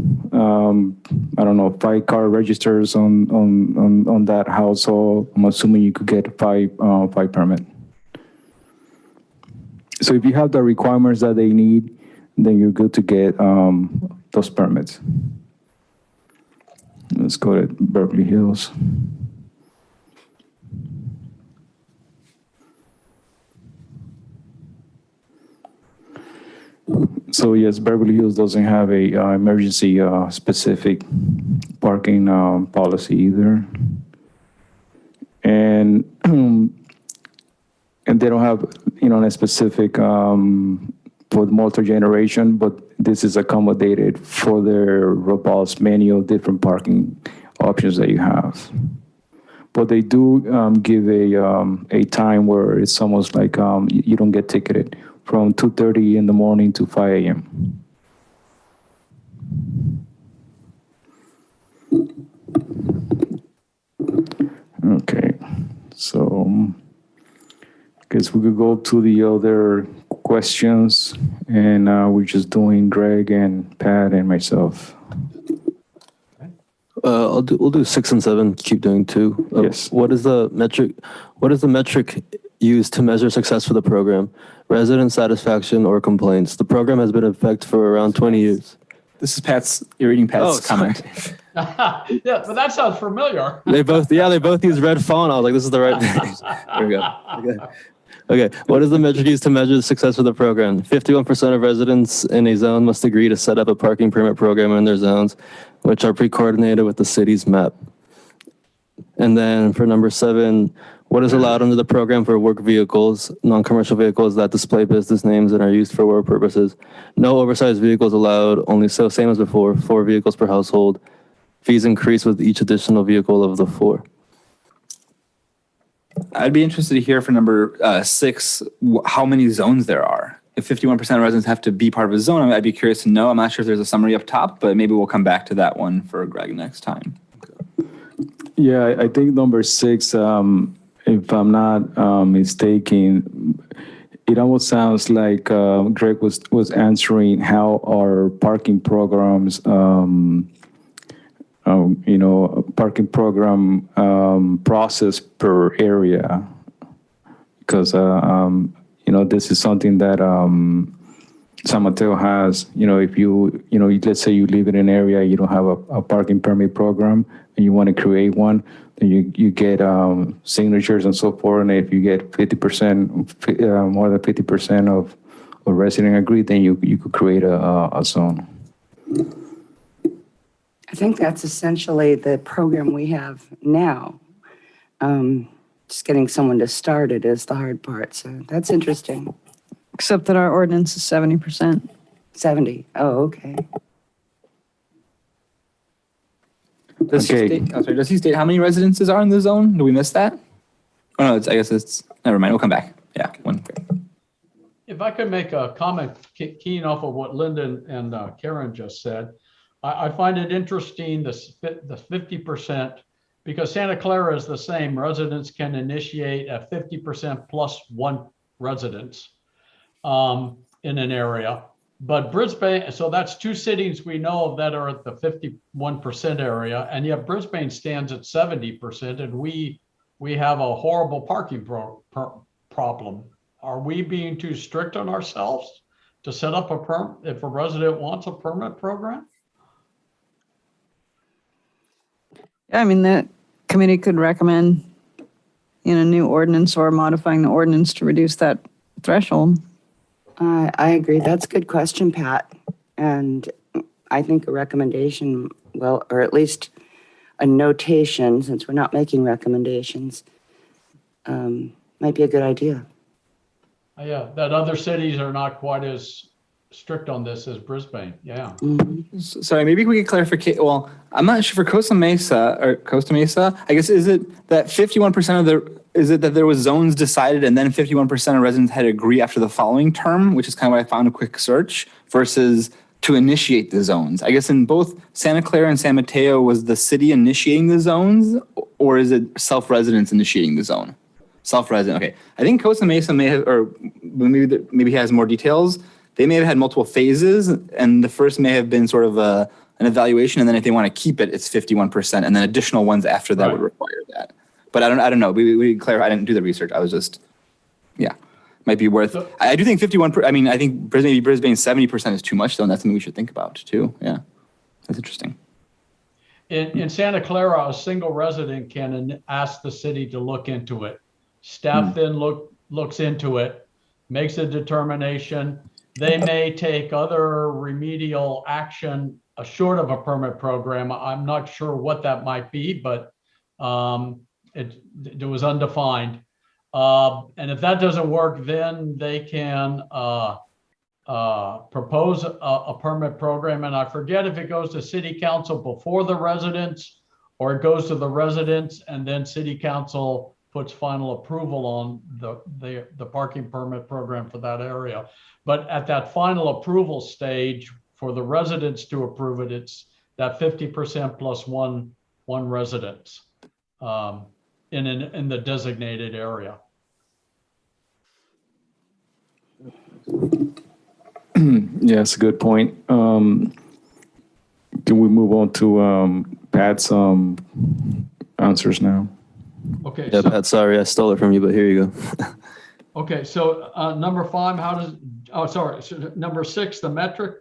car registers on that household, I'm assuming you could get 5 permit. So if you have the requirements that they need, then you're good to get those permits. Let's go to Beverly Hills. So yes, Beverly Hills doesn't have a emergency specific parking policy either, and and they don't have a specific for multi-generation, but this is accommodated for their robust menu of different parking options that you have. But they do give a time where it's almost like you don't get ticketed from 2:30 in the morning to 5 a.m. Okay, so I guess we could go to the other questions, and we're just doing Greg and Pat and myself. We'll do 6 and 7. Keep doing 2. Yes. What is the metric used to measure success for the program? Resident satisfaction or complaints? The program has been in effect for around 20 years. This is Pat's, you're reading Pat's comment. Yeah, but that sounds familiar. They both use red font. I was like, this is the right thing. There we go. Okay. What is the metric used to measure the success of the program? 51% of residents in a zone must agree to set up a parking permit program in their zones, which are pre-coordinated with the city's map. And then for number 7, what is allowed under the program for work vehicles, non-commercial vehicles that display business names and are used for work purposes? No oversized vehicles allowed, only so same as before, 4 vehicles per household. Fees increase with each additional vehicle of the 4. I'd be interested to hear for number 6, how many zones there are. If 51% of residents have to be part of a zone, I'd be curious to know. I'm not sure if there's a summary up top, but maybe we'll come back to that one for Greg next time. Yeah, I think number 6, if I'm not mistaken, it almost sounds like Greg was answering how our parking programs, parking program process per area, because this is something that San Mateo has. If you let's say you live in an area, you don't have a parking permit program, and you want to create one, then you get signatures and so forth. And if you get 50%, more than 50% of resident agree, then you could create a zone. I think that's essentially the program we have now. Just getting someone to start it is the hard part. So that's interesting. Except that our ordinance is 70%. 70. Oh, okay. Does he state how many residences are in the zone? Do we miss that? Oh, no, I guess it's, never mind. We'll come back. Yeah. If I could make a comment keying off of what Lyndon and Karen just said, I find it interesting, the 50%, because Santa Clara is the same. Residents can initiate a 50% plus 1 residence in an area. But Brisbane, so that's 2 cities we know of that are at the 51% area, and yet Brisbane stands at 70%, and we have a horrible parking problem. Are we being too strict on ourselves to set up if a resident wants a permit program? Yeah, I mean, the committee could recommend a new ordinance or modifying the ordinance to reduce that threshold. I agree. That's a good question, Pat. And I think a recommendation, well, or at least a notation, since we're not making recommendations, might be a good idea. Yeah, that other cities are not quite as strict on this as Brisbane. Yeah. Mm-hmm. Sorry, maybe we could clarify. Well, I'm not sure for Costa Mesa, I guess, is it that 51% is it that there was zones decided and then 51% of residents had to agree after the following term, which is kind of what I found a quick search, versus to initiate the zones? I guess in both Santa Clara and San Mateo, was the city initiating the zones, or is it self-residents initiating the zone? Self-resident, okay. I think Costa Mesa may have, or maybe has more details. They may have had multiple phases, and the first may have been sort of an evaluation, and then if they want to keep it, it's 51%, and then additional ones after that would require that. But I don't know. We clarify. I didn't do the research. I was just, might be worth. I do think 51%. I mean, I think maybe Brisbane 70% is too much, though, and that's something we should think about too. Yeah, that's interesting. In Santa Clara, a single resident can ask the city to look into it. Staff then looks into it, makes a determination. They may take other remedial action short of a permit program. I'm not sure what that might be, but it was undefined. And if that doesn't work, then they can propose a permit program. And I forget if it goes to city council before the residents or it goes to the residents and then city council puts final approval on the parking permit program for that area. But at that final approval stage for the residents to approve it, it's that 50% plus one resident in the designated area. Yeah, that's a good point. Can we move on to Pat's answers now? Okay. Yeah, So, Pat, sorry, I stole it from you, but here you go. okay. So number 5, so number 6, the metric.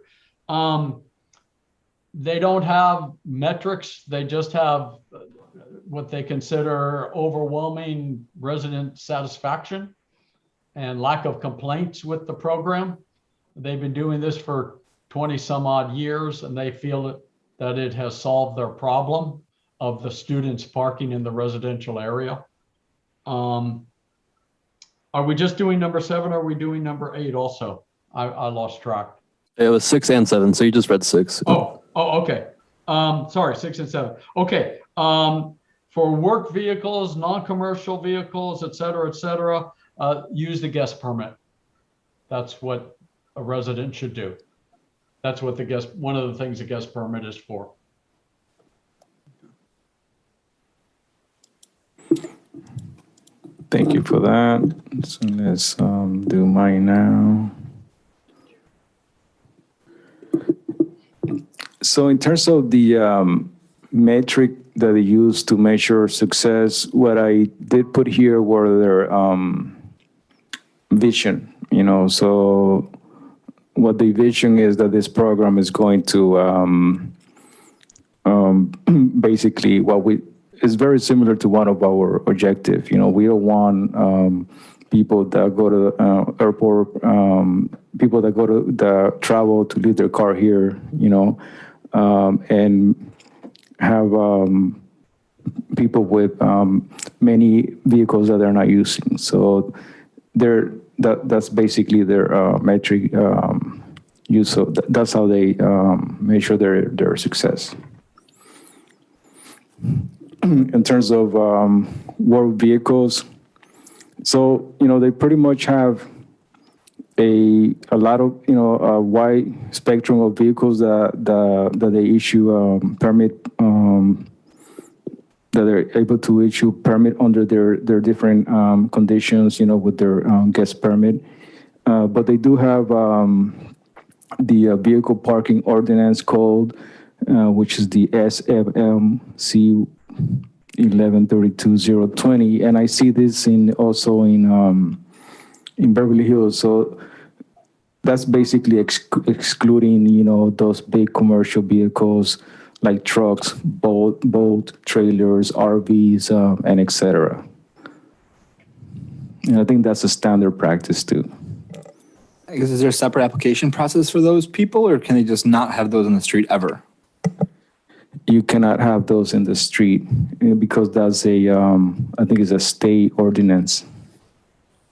They don't have metrics. They just have what they consider overwhelming resident satisfaction and lack of complaints with the program. They've been doing this for 20 some odd years, and they feel that it has solved their problem of the students parking in the residential area. Are we just doing number 7? Or are we doing number 8 also? I lost track. It was 6 and 7, so you just read 6. Oh, okay. Sorry, 6 and 7. Okay. For work vehicles, non-commercial vehicles, et cetera, use the guest permit. That's what a resident should do. That's what one of the things the guest permit is for. Thank you for that. So let's do mine now. So in terms of the metric that they use to measure success, what I did put here were their vision, so what the vision is that this program is going to basically is very similar to one of our objectives. We don't want people that go to the airport, people that go to the travel to leave their car here, and have people with many vehicles that they're not using. So that's basically their metric use. So that's how they measure their success. In terms of work vehicles, so they pretty much have a lot of a wide spectrum of vehicles that they issue permit, that they're able to issue permit under their different conditions, with their guest permit. But they do have the Vehicle Parking Ordinance Code, which is the SFMC 1132-020, and I see this also in Beverly Hills. So that's basically excluding, those big commercial vehicles like trucks, boat trailers, RVs, and etc. And I think that's a standard practice too. I guess, is there a separate application process for those people, or can they just not have those on the street ever? You cannot have those in the street because that's I think it's a state ordinance.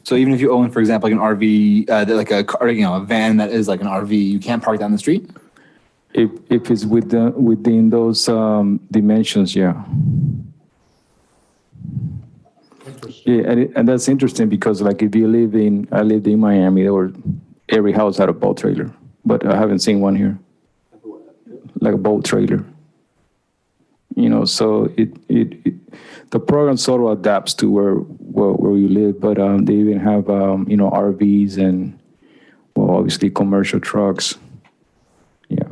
So even if you own, for example, like an RV, like a car, a van that is like an RV, you can't park that on the street? If it's within those dimensions, yeah. Interesting. Yeah, and that's interesting because like if you I lived in Miami, every house had a boat trailer, but I haven't seen one here. Like a boat trailer. So the program sort of adapts to where you live, but they even have RVs and obviously commercial trucks. Yeah.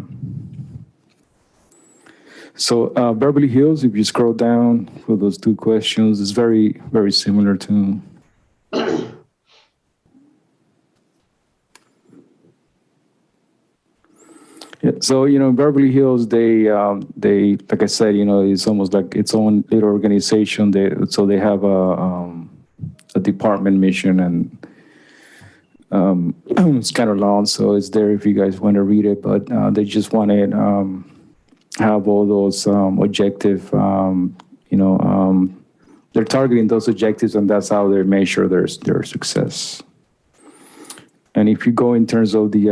So Beverly Hills, if you scroll down for those 2 questions, is very, very similar to. Yeah, so Beverly Hills, they like I said, it's almost like its own little organization. They have a department mission, and It's kind of long, so it's there if you guys want to read it, but they just wanted have all those objective, they're targeting those objectives, and that's how they measure their success. And if you go in terms of the,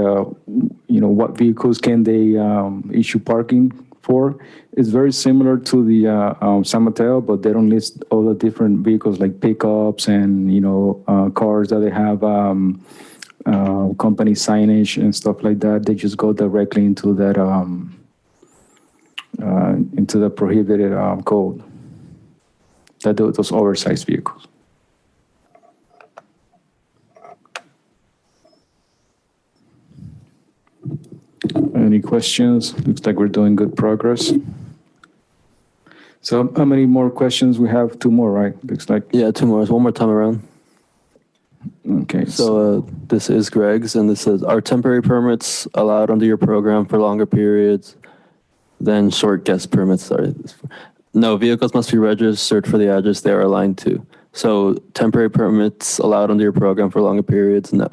what vehicles can they issue parking for, it's very similar to the San Mateo, but they don't list all the different vehicles like pickups and, cars that they have company signage and stuff like that. They just go directly into that, into the prohibited code. Those oversized vehicles. Any questions? Looks like we're doing good progress. So how many more questions? We have two more, right? Looks like. Yeah, two more. One more time around. Okay. So this is Greg's, and this says, are temporary permits allowed under your program for longer periods than short guest permits? Sorry. No, vehicles must be registered for the address they are aligned to. So temporary permits allowed under your program for longer periods? No.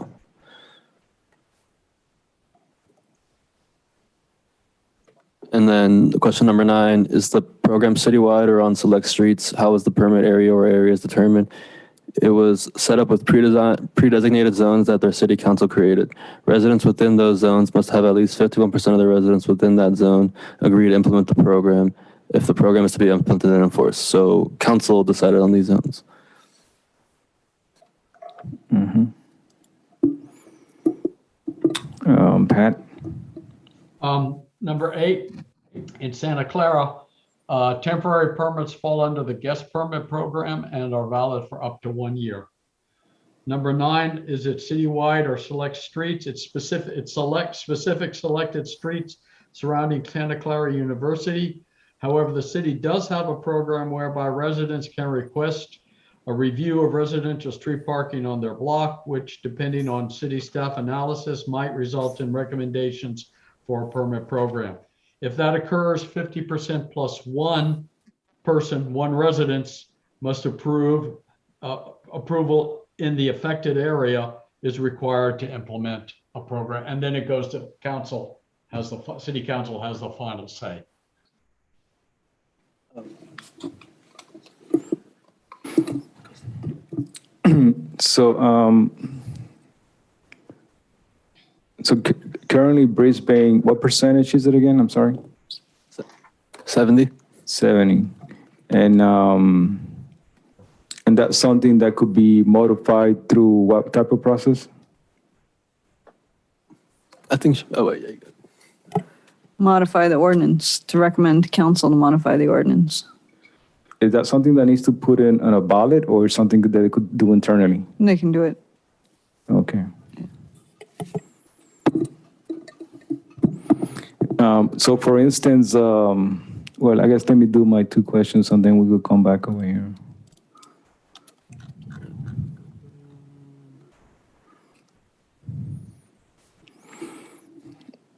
And then question number 9, is the program citywide or on select streets? How is the permit area or areas determined? It was set up with pre-designated zones that their city council created. Residents within those zones must have at least 51% of the residents within that zone agree to implement the program if the program is to be implemented and enforced. So council decided on these zones. Pat? Number 8, in Santa Clara, temporary permits fall under the guest permit program and are valid for up to 1 year. Number 9, is it citywide or select streets? It's specific selected streets surrounding Santa Clara University. However, the city does have a program whereby residents can request a review of residential street parking on their block, which, depending on city staff analysis, might result in recommendations for a permit program. If that occurs, 50% plus one residence must approval in the affected area is required to implement a program. And then it goes to council, city council has the final say. So, currently Brisbane, what percentage is it again? I'm sorry. 70. 70. And that's something that could be modified through what type of process? I think, oh wait, yeah, you got it. Modify the ordinance, to recommend to council to modify the ordinance. Is that something that needs to put in on a ballot or something that they could do internally? They can do it. Okay. So for instance, well, I guess let me do my 2 questions and then we will come back over here.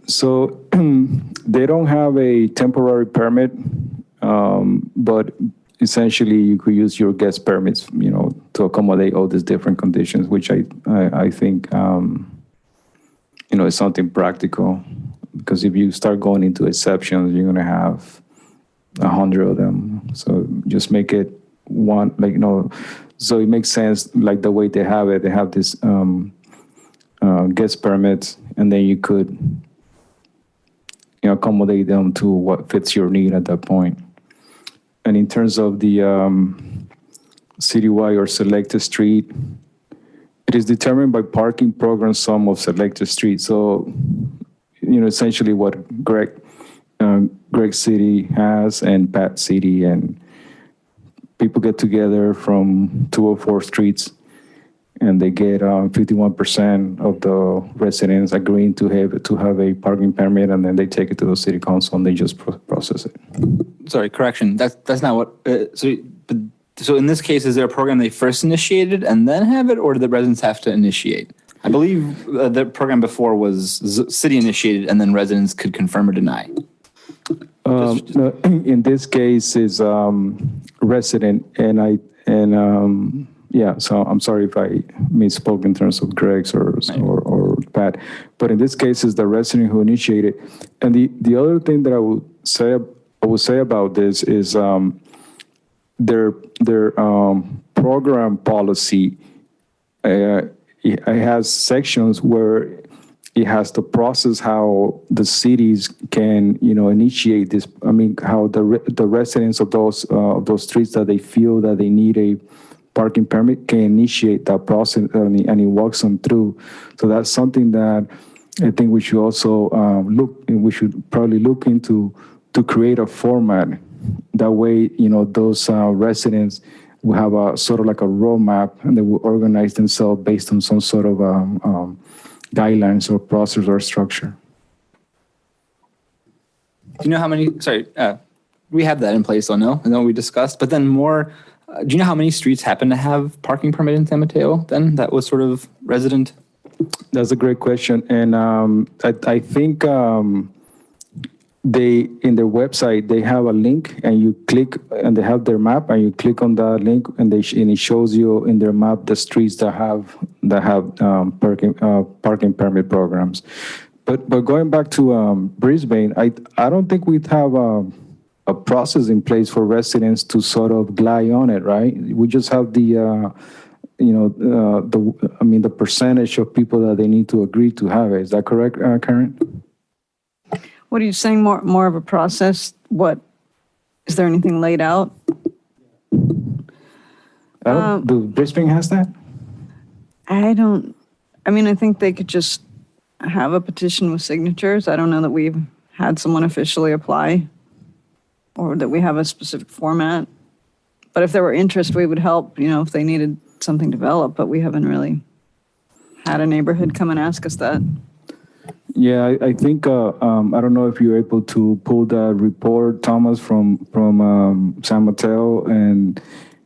So they don't have a temporary permit, but essentially you could use your guest permits, to accommodate all these different conditions, which I think, is something practical. Because if you start going into exceptions, you're going to have 100 of them. So just make it one, so it makes sense, like the way they have it. They have this guest permits, and then you could, accommodate them to what fits your need at that point. And in terms of the citywide or selected street, it is determined by parking program sum of selected street. So, essentially what Greg City has and Pat City, and people get together from 204 streets and they get 51% of the residents agreeing to have a parking permit, and then they take it to the city council and they just process it. Sorry, correction. That's not what. So in this case, is there a program they first initiated and then have it, or do the residents have to initiate? I believe the program before was city initiated, and then residents could confirm or deny. No, in this case, is resident, and Yeah, so I'm sorry if I misspoke in terms of Greg's or Pat, but in this case, it's the resident who initiated. And the other thing that I would say about this is their program policy. It has sections where it has the process how the cities can, initiate this. I mean, how the residents of those streets that they feel that they need a parking permit can initiate that process, and it walks them through. So that's something that I think we should also we should probably look into to create a format. That way, those residents will have a sort of like a roadmap, and they will organize themselves based on some sort of guidelines or process or structure. Do you know how many, sorry, we have that in place, though, no? I know we discussed, but then more, do you know how many streets happen to have parking permit in San Mateo then that was sort of resident? That's a great question. And I think they, in their website, they have a link and you click and they have their map and you click on that link and it shows you in their map the streets that have parking permit programs. But going back to Brisbane, I don't think we have a process in place for residents to sort of glide on it, right? We just have the percentage of people that they need to agree to have it. Is that correct, Karen? What are you saying, more of a process? What, is there anything laid out? Do Brisbane has that? I think they could just have a petition with signatures. I don't know that we've had someone officially apply or that we have a specific format. But if there were interest, we would help, if they needed something developed, but we haven't really had a neighborhood come and ask us that. Yeah, I think, I don't know if you're able to pull that report, Thomas, from San Mateo, and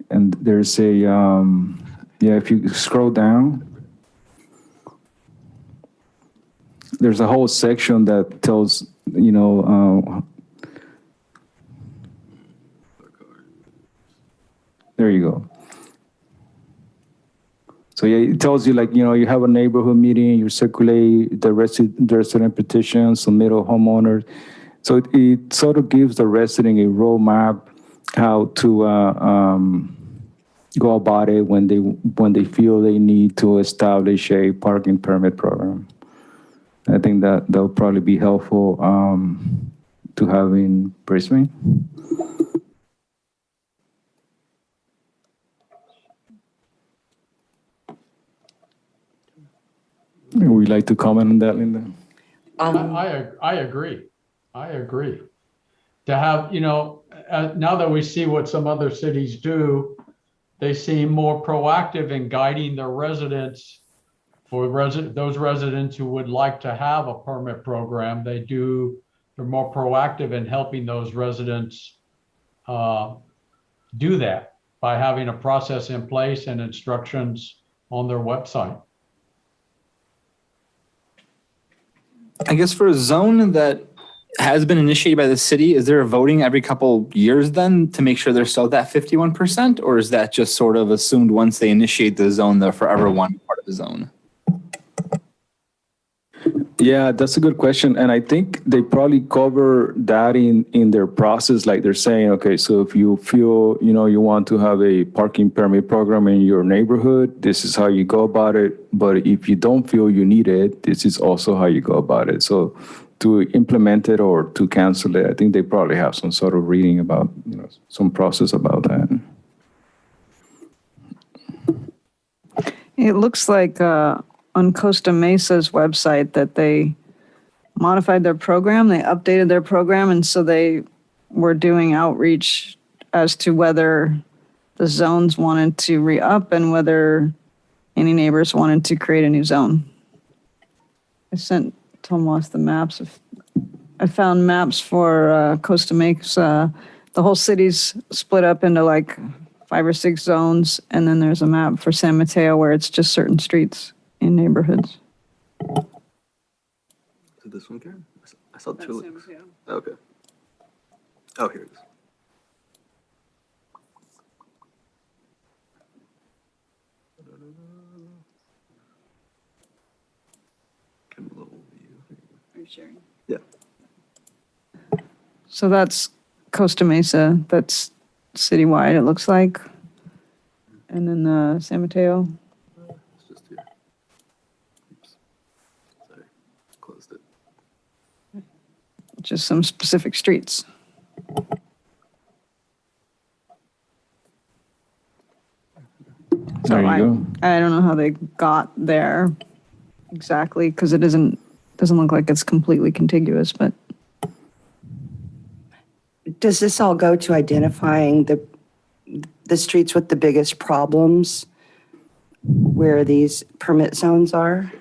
there's if you scroll down, there's a whole section that tells, there you go. So yeah, it tells you you have a neighborhood meeting, you circulate the resident petitions, submittal homeowners. So it sort of gives the resident a roadmap how to go about it when they feel they need to establish a parking permit program. I think that'll probably be helpful to have in Brisbane. Would you like to comment on that, Linda? I agree. I agree. To have, now that we see what some other cities do, they seem more proactive in guiding their residents. For those residents who would like to have a permit program, they're more proactive in helping those residents do that by having a process in place and instructions on their website. I guess for a zone that has been initiated by the city, is there a voting every couple years then to make sure they're still at that 51%? Or is that just sort of assumed once they initiate the zone, they're forever one part of the zone? Yeah, that's a good question. And I think they probably cover that in their process. Like they're saying, okay, so if you feel, you want to have a parking permit program in your neighborhood, this is how you go about it. But if you don't feel you need it, this is also how you go about it. So to implement it or to cancel it, I think they probably have some sort of reading about, some process about that. It looks like on Costa Mesa's website that they modified their program, they updated their program, and so they were doing outreach as to whether the zones wanted to re-up and whether any neighbors wanted to create a new zone. I sent Tomas the maps. I found maps for Costa Mesa. The whole city's split up into like 5 or 6 zones, and then there's a map for San Mateo where it's just certain streets in neighborhoods. Is it this one, Karen? I saw 2 links. Okay. Oh, here it is. sharing. Yeah. So that's Costa Mesa, that's citywide, it looks like. And then San Mateo. It's just here. Oops. Sorry, closed it. Just some specific streets. There you go. I don't know how they got there exactly, because it doesn't look like it's completely contiguous, but Does this all go to identifying the streets with the biggest problems where these permit zones are?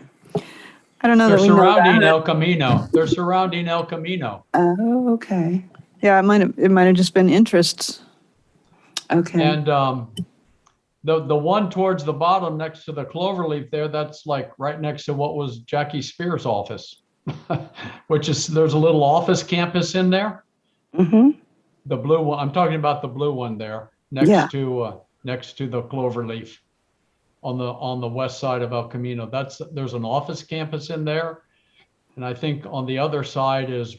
I don't know They're that we know surrounding that. El Camino. They're surrounding El Camino. Oh, okay. Yeah, it might have just been interests. Okay. And the one towards the bottom next to the cloverleaf there, that's like right next to what was Jackie Spears' office, which is, there's a little office campus in there. Mm-hmm. The blue one, I'm talking about the blue one there, Yeah. next to the cloverleaf on the west side of El Camino. There's an office campus in there. And I think on the other side is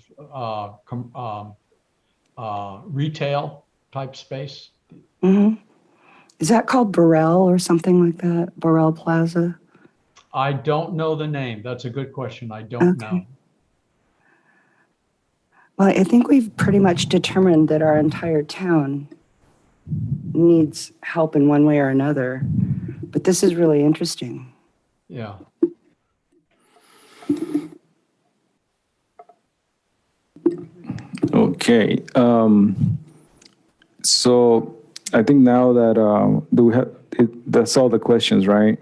retail type space. Mm-hmm. Is that called Burrell or something like that? Burrell Plaza? I don't know the name. That's a good question. I don't know. Okay. Well, I think we've pretty much determined that our entire town needs help in one way or another. But this is really interesting. Yeah. Okay. So I think now that that's all the questions, right?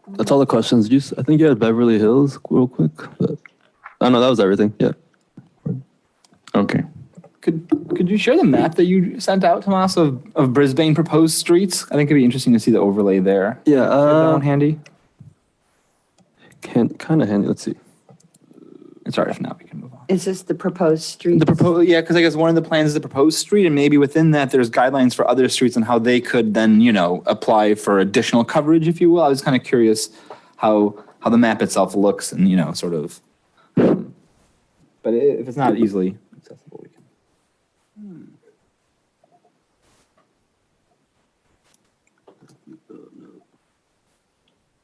That's all the questions. I think you had Beverly Hills real quick, but I know that was everything. Yeah. Okay. Could you share the map that you sent out, Tomas, of Brisbane proposed streets? I think it'd be interesting to see the overlay there. Yeah. Do you have that one handy? Kind of handy. Let's see. It's all right, if not, we can move on. Is this the proposed street? Yeah, because I guess one of the plans is the proposed street, and maybe within that, there's guidelines for other streets and how they could then, apply for additional coverage, if you will. I was kind of curious how the map itself looks and, sort of. But if it's not easily accessible, we can.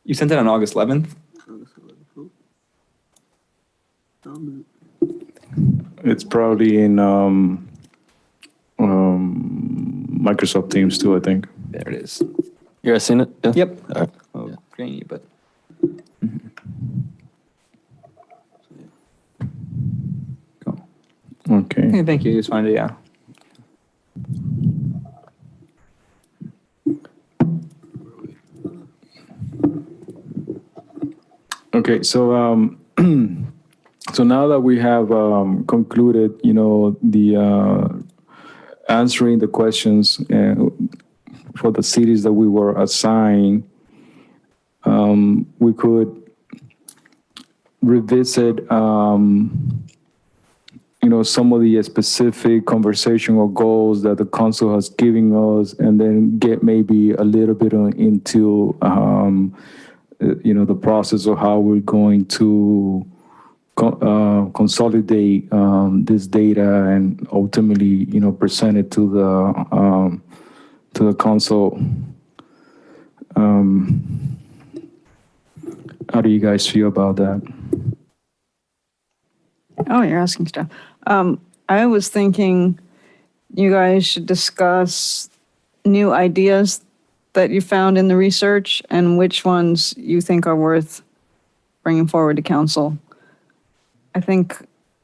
You sent it on August 11th? It's probably in Microsoft Teams too, I think. There it is. You guys seen it? Yeah. Yep. All right. Oh, grainy, but. Cool. Okay. Okay, thank you. Just wanted to, yeah. Okay, so so now that we have concluded, the answering the questions for the cities that we were assigned, we could revisit, some of the specific conversational goals that the council has given us, and then get maybe a little bit into the process of how we're going to consolidate this data and ultimately, present it to the council. How do you guys feel about that? Oh, you're asking stuff. I was thinking you guys should discuss new ideas that you found in the research and which ones you think are worth bringing forward to council. I think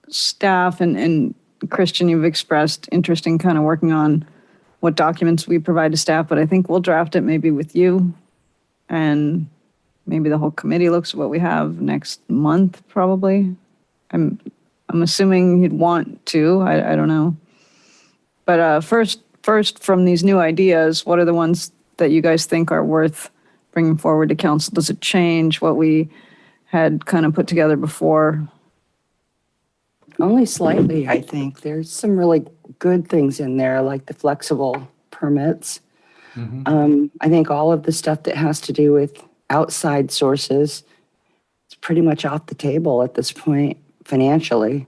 staff and Christian, you've expressed interest in kind of working on what documents we provide to staff, but I think we'll draft it maybe with you, and maybe the whole committee looks at what we have next month, probably. I'm assuming you'd want to, I don't know. But first from these new ideas, what are the ones that you guys think are worth bringing forward to council? Does it change what we had kind of put together before? Only slightly, I think. There's some really good things in there, like the flexible permits. I think all of the stuff that has to do with outside sources, it's pretty much off the table at this point financially.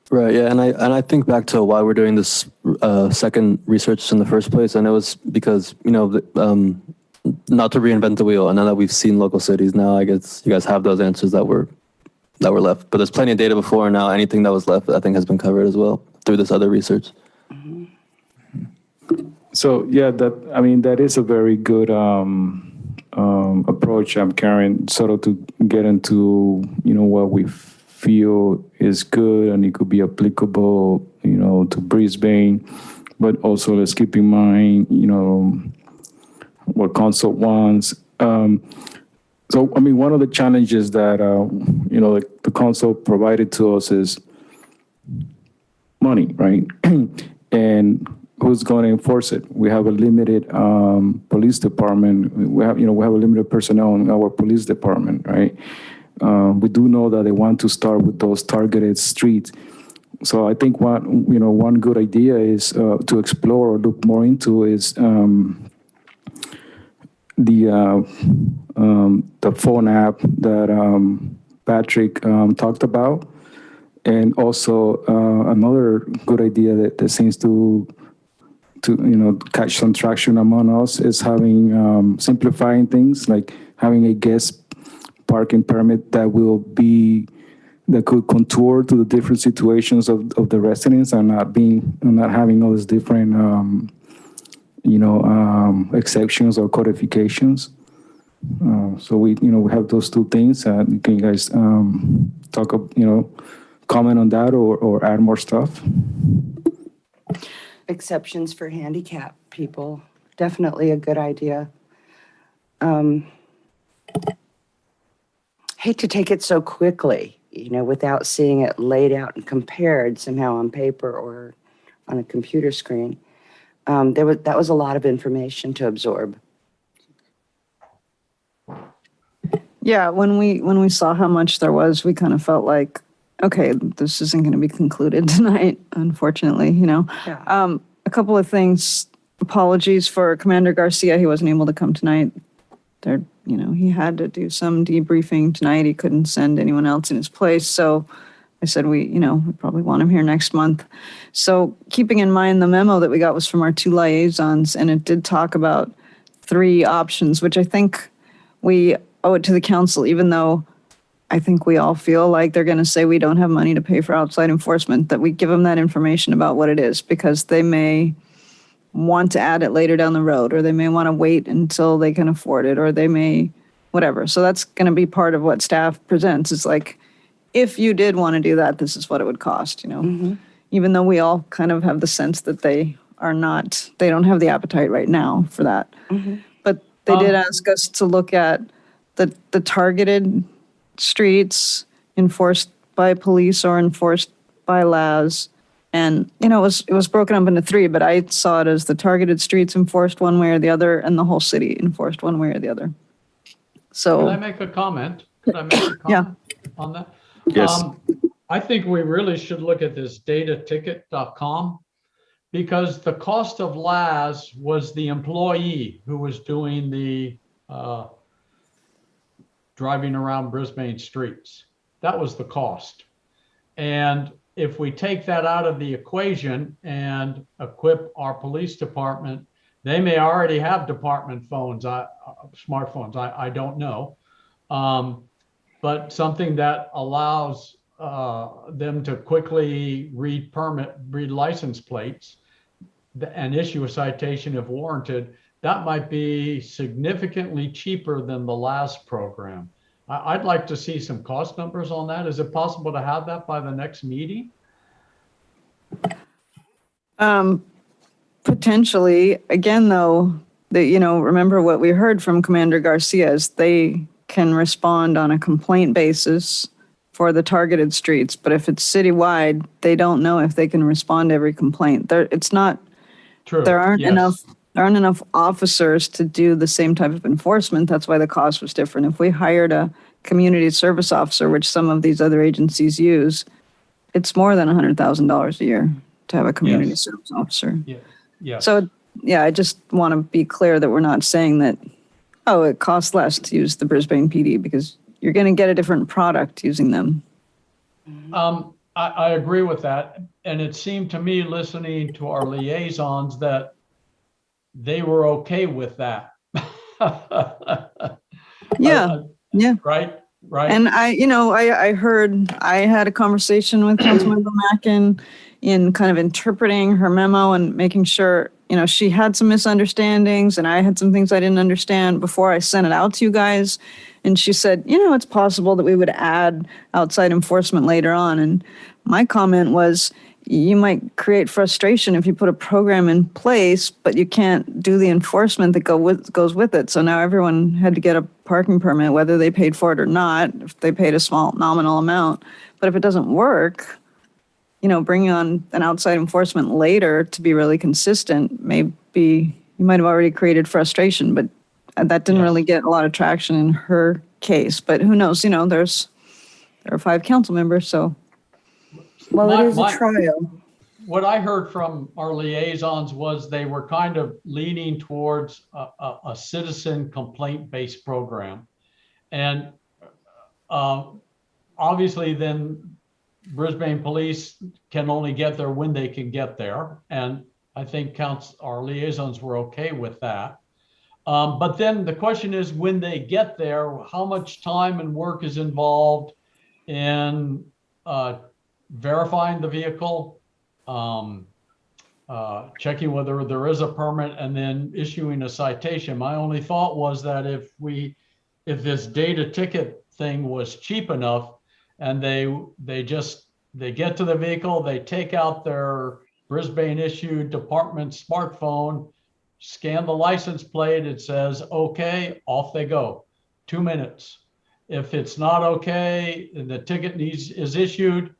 Right, yeah, and I think back to why we're doing this second research in the first place, and it was because, not to reinvent the wheel, and now that we've seen local cities, now I guess you guys have those answers that were left. But there's plenty of data before, and now anything that was left, I think, has been covered as well through this other research. So yeah, that is a very good approach, Karen, sort of to get into, what we feel is good and it could be applicable, to Brisbane, but also let's keep in mind, what council wants. So, one of the challenges that, the council provided to us is money, right? And who's going to enforce it? We have a limited police department. We have a limited personnel in our police department, right? We do know that they want to start with those targeted streets. So I think one good idea is to explore or look more into is the phone app that Patrick talked about, and also another good idea that seems to catch some traction among us is having simplifying things, like having a guest parking permit that could contour to the different situations of the residents and not having all these different exceptions or codifications. So we have those two things. Can you guys comment on that or add more stuff? Exceptions for handicapped people, definitely a good idea. Hate to take it so quickly, without seeing it laid out and compared somehow on paper or on a computer screen. That was a lot of information to absorb. Yeah, when we saw how much there was, we kind of felt like, okay, this isn't going to be concluded tonight, unfortunately, Yeah. A couple of things. Apologies for Commander Garcia. He wasn't able to come tonight. He had to do some debriefing tonight. He couldn't send anyone else in his place. So I said, we probably want him here next month. So keeping in mind the memo that we got was from our two liaisons, and it did talk about 3 options, which I think we owe it to the council, even though I think we all feel like they're going to say we don't have money to pay for outside enforcement, that we give them that information about what it is, because they may want to add it later down the road, or they may want to wait until they can afford it, or they may whatever. So that's going to be part of what staff presents. It's like, if you did want to do that, this is what it would cost, even though we all kind of have the sense that they don't have the appetite right now for that. But they did ask us to look at the targeted streets enforced by police or enforced by LAS. And, it was broken up into 3, but I saw it as the targeted streets enforced one way or the other, and the whole city enforced one way or the other. So. Can I make a comment? Yeah. On that? Yes. I think we really should look at this dataticket.com, because the cost of LAS was the employee who was doing the driving around Brisbane streets. That was the cost. And if we take that out of the equation and equip our police department, they may already have department phones, smartphones, I don't know. But something that allows them to quickly read license plates and issue a citation if warranted, that might be significantly cheaper than the last program. I'd like to see some cost numbers on that. Is it possible to have that by the next meeting? Potentially. Again, though, remember what we heard from Commander Garcia is they can respond on a complaint basis for the targeted streets. But if it's citywide, they don't know if they can respond to every complaint. It's not True. There aren't Yes. enough officers to do the same type of enforcement. That's why the cost was different. If we hired a community service officer, which some of these other agencies use, it's more than $100,000 a year to have a community Yes. service officer. Yeah. So, yeah, I just want to be clear that we're not saying that Oh, it costs less to use the Brisbane PD because you're going to get a different product using them. I agree with that. And it seemed to me, listening to our liaisons, that they were okay with that. Yeah, yeah. Right, right. And I heard, I had a conversation with Councilmember Mackin in kind of interpreting her memo and making sure, she had some misunderstandings and I had some things I didn't understand before I sent it out to you guys. And she said, it's possible that we would add outside enforcement later on. And my comment was, you might create frustration if you put a program in place, but you can't do the enforcement that goes with it. So now everyone had to get a parking permit, whether they paid for it or not, if they paid a small nominal amount. But if it doesn't work, bringing on an outside enforcement later to be really consistent, maybe you might have already created frustration, but that didn't really get a lot of traction in her case. But who knows, there are 5 council members, so. Well, it is a trial. What I heard from our liaisons was they were kind of leaning towards a citizen complaint-based program. And obviously then Brisbane Police can only get there when they can get there. And I think our liaisons were okay with that. But then the question is, when they get there, how much time and work is involved in verifying the vehicle, checking whether there is a permit, and then issuing a citation. My only thought was that if this data ticket thing was cheap enough, and they get to the vehicle, they take out their Brisbane issued department smartphone, scan the license plate, it says, okay, off they go, 2 minutes. If it's not okay, and the ticket is issued,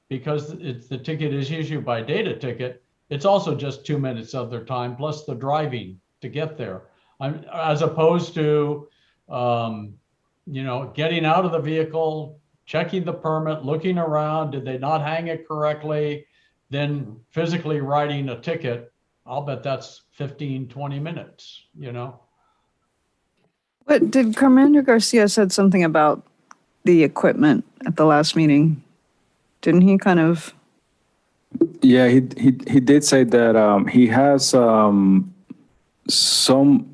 because the ticket is issued by data ticket, it's also just 2 minutes of their time, plus the driving to get there. As opposed to, getting out of the vehicle, checking the permit, looking around, did they not hang it correctly, then physically writing a ticket. I'll bet that's 15, 20 minutes, But did Commander Garcia said something about the equipment at the last meeting? Didn't he kind of? Yeah, he did say that he has some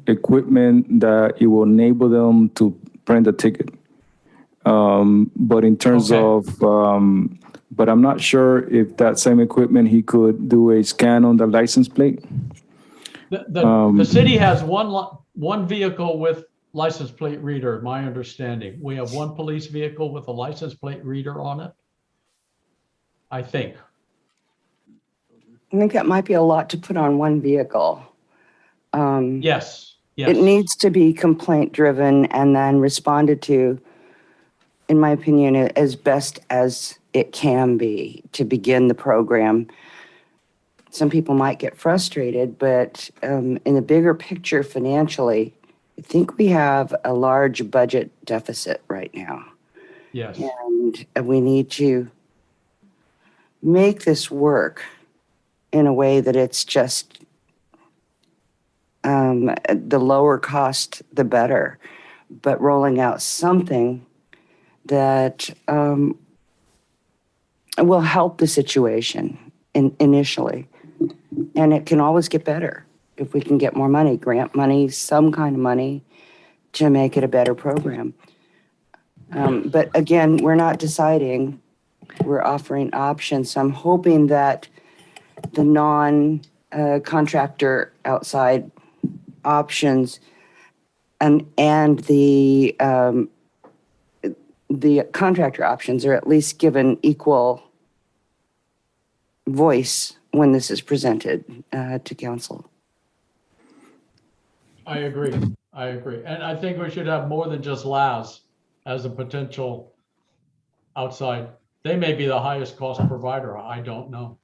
equipment that it will enable them to print a ticket. But in terms of, but I'm not sure if that same equipment he could do a scan on the license plate. The city has one vehicle with license plate reader, my understanding. We have one police vehicle with a license plate reader on it, I think. I think that might be a lot to put on one vehicle. Yes. It needs to be complaint driven and then responded to, in my opinion, as best as it can be to begin the program. Some people might get frustrated, but in the bigger picture financially, I think we have a large budget deficit right now. Yes. And we need to make this work in a way that it's just the lower cost, the better, but rolling out something that will help the situation initially. And it can always get better if we can get more money, grant money, some kind of money to make it a better program. But again, we're not deciding, we're offering options. So I'm hoping that the non-contractor outside options and the contractor options are at least given equal voice when this is presented to council. I agree. And I think we should have more than just LAS as a potential outside. They may be the highest cost provider. I don't know,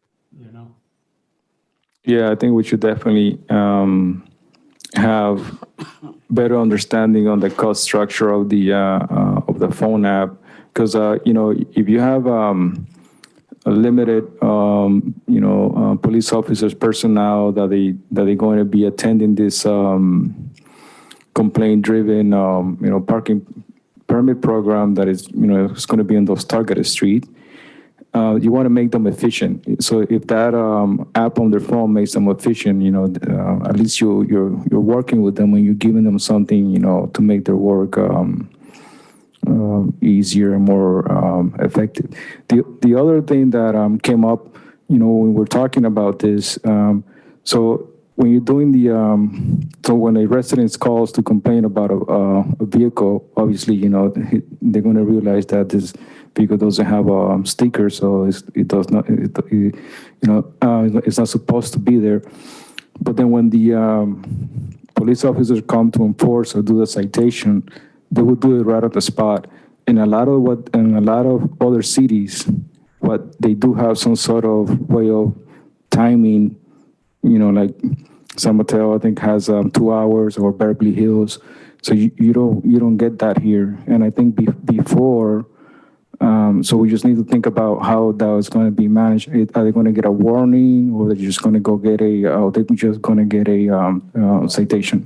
Yeah, I think we should definitely have better understanding on the cost structure of the phone app, because if you have a limited police officers personnel that they're going to be attending this complaint-driven, parking permit program that is, it's going to be on those targeted streets. You want to make them efficient. So if that app on their phone makes them efficient, at least you're working with them and you're giving them something, to make their work easier and more effective. The other thing that came up, when we're talking about this, so when you're doing so when a resident calls to complain about a vehicle, obviously, they're going to realize that this vehicle doesn't have a sticker, so it does not, it's not supposed to be there. But then when the police officers come to enforce or do the citation, they will do it right at the spot. In a lot of other cities, what they do have some sort of way of timing, like San Mateo, I think, has 2 hours, or Beverly Hills. So you don't get that here. And I think before, so we just need to think about how that is going to be managed. Are they going to get a warning, or they're just going to go get they're just going to get a citation?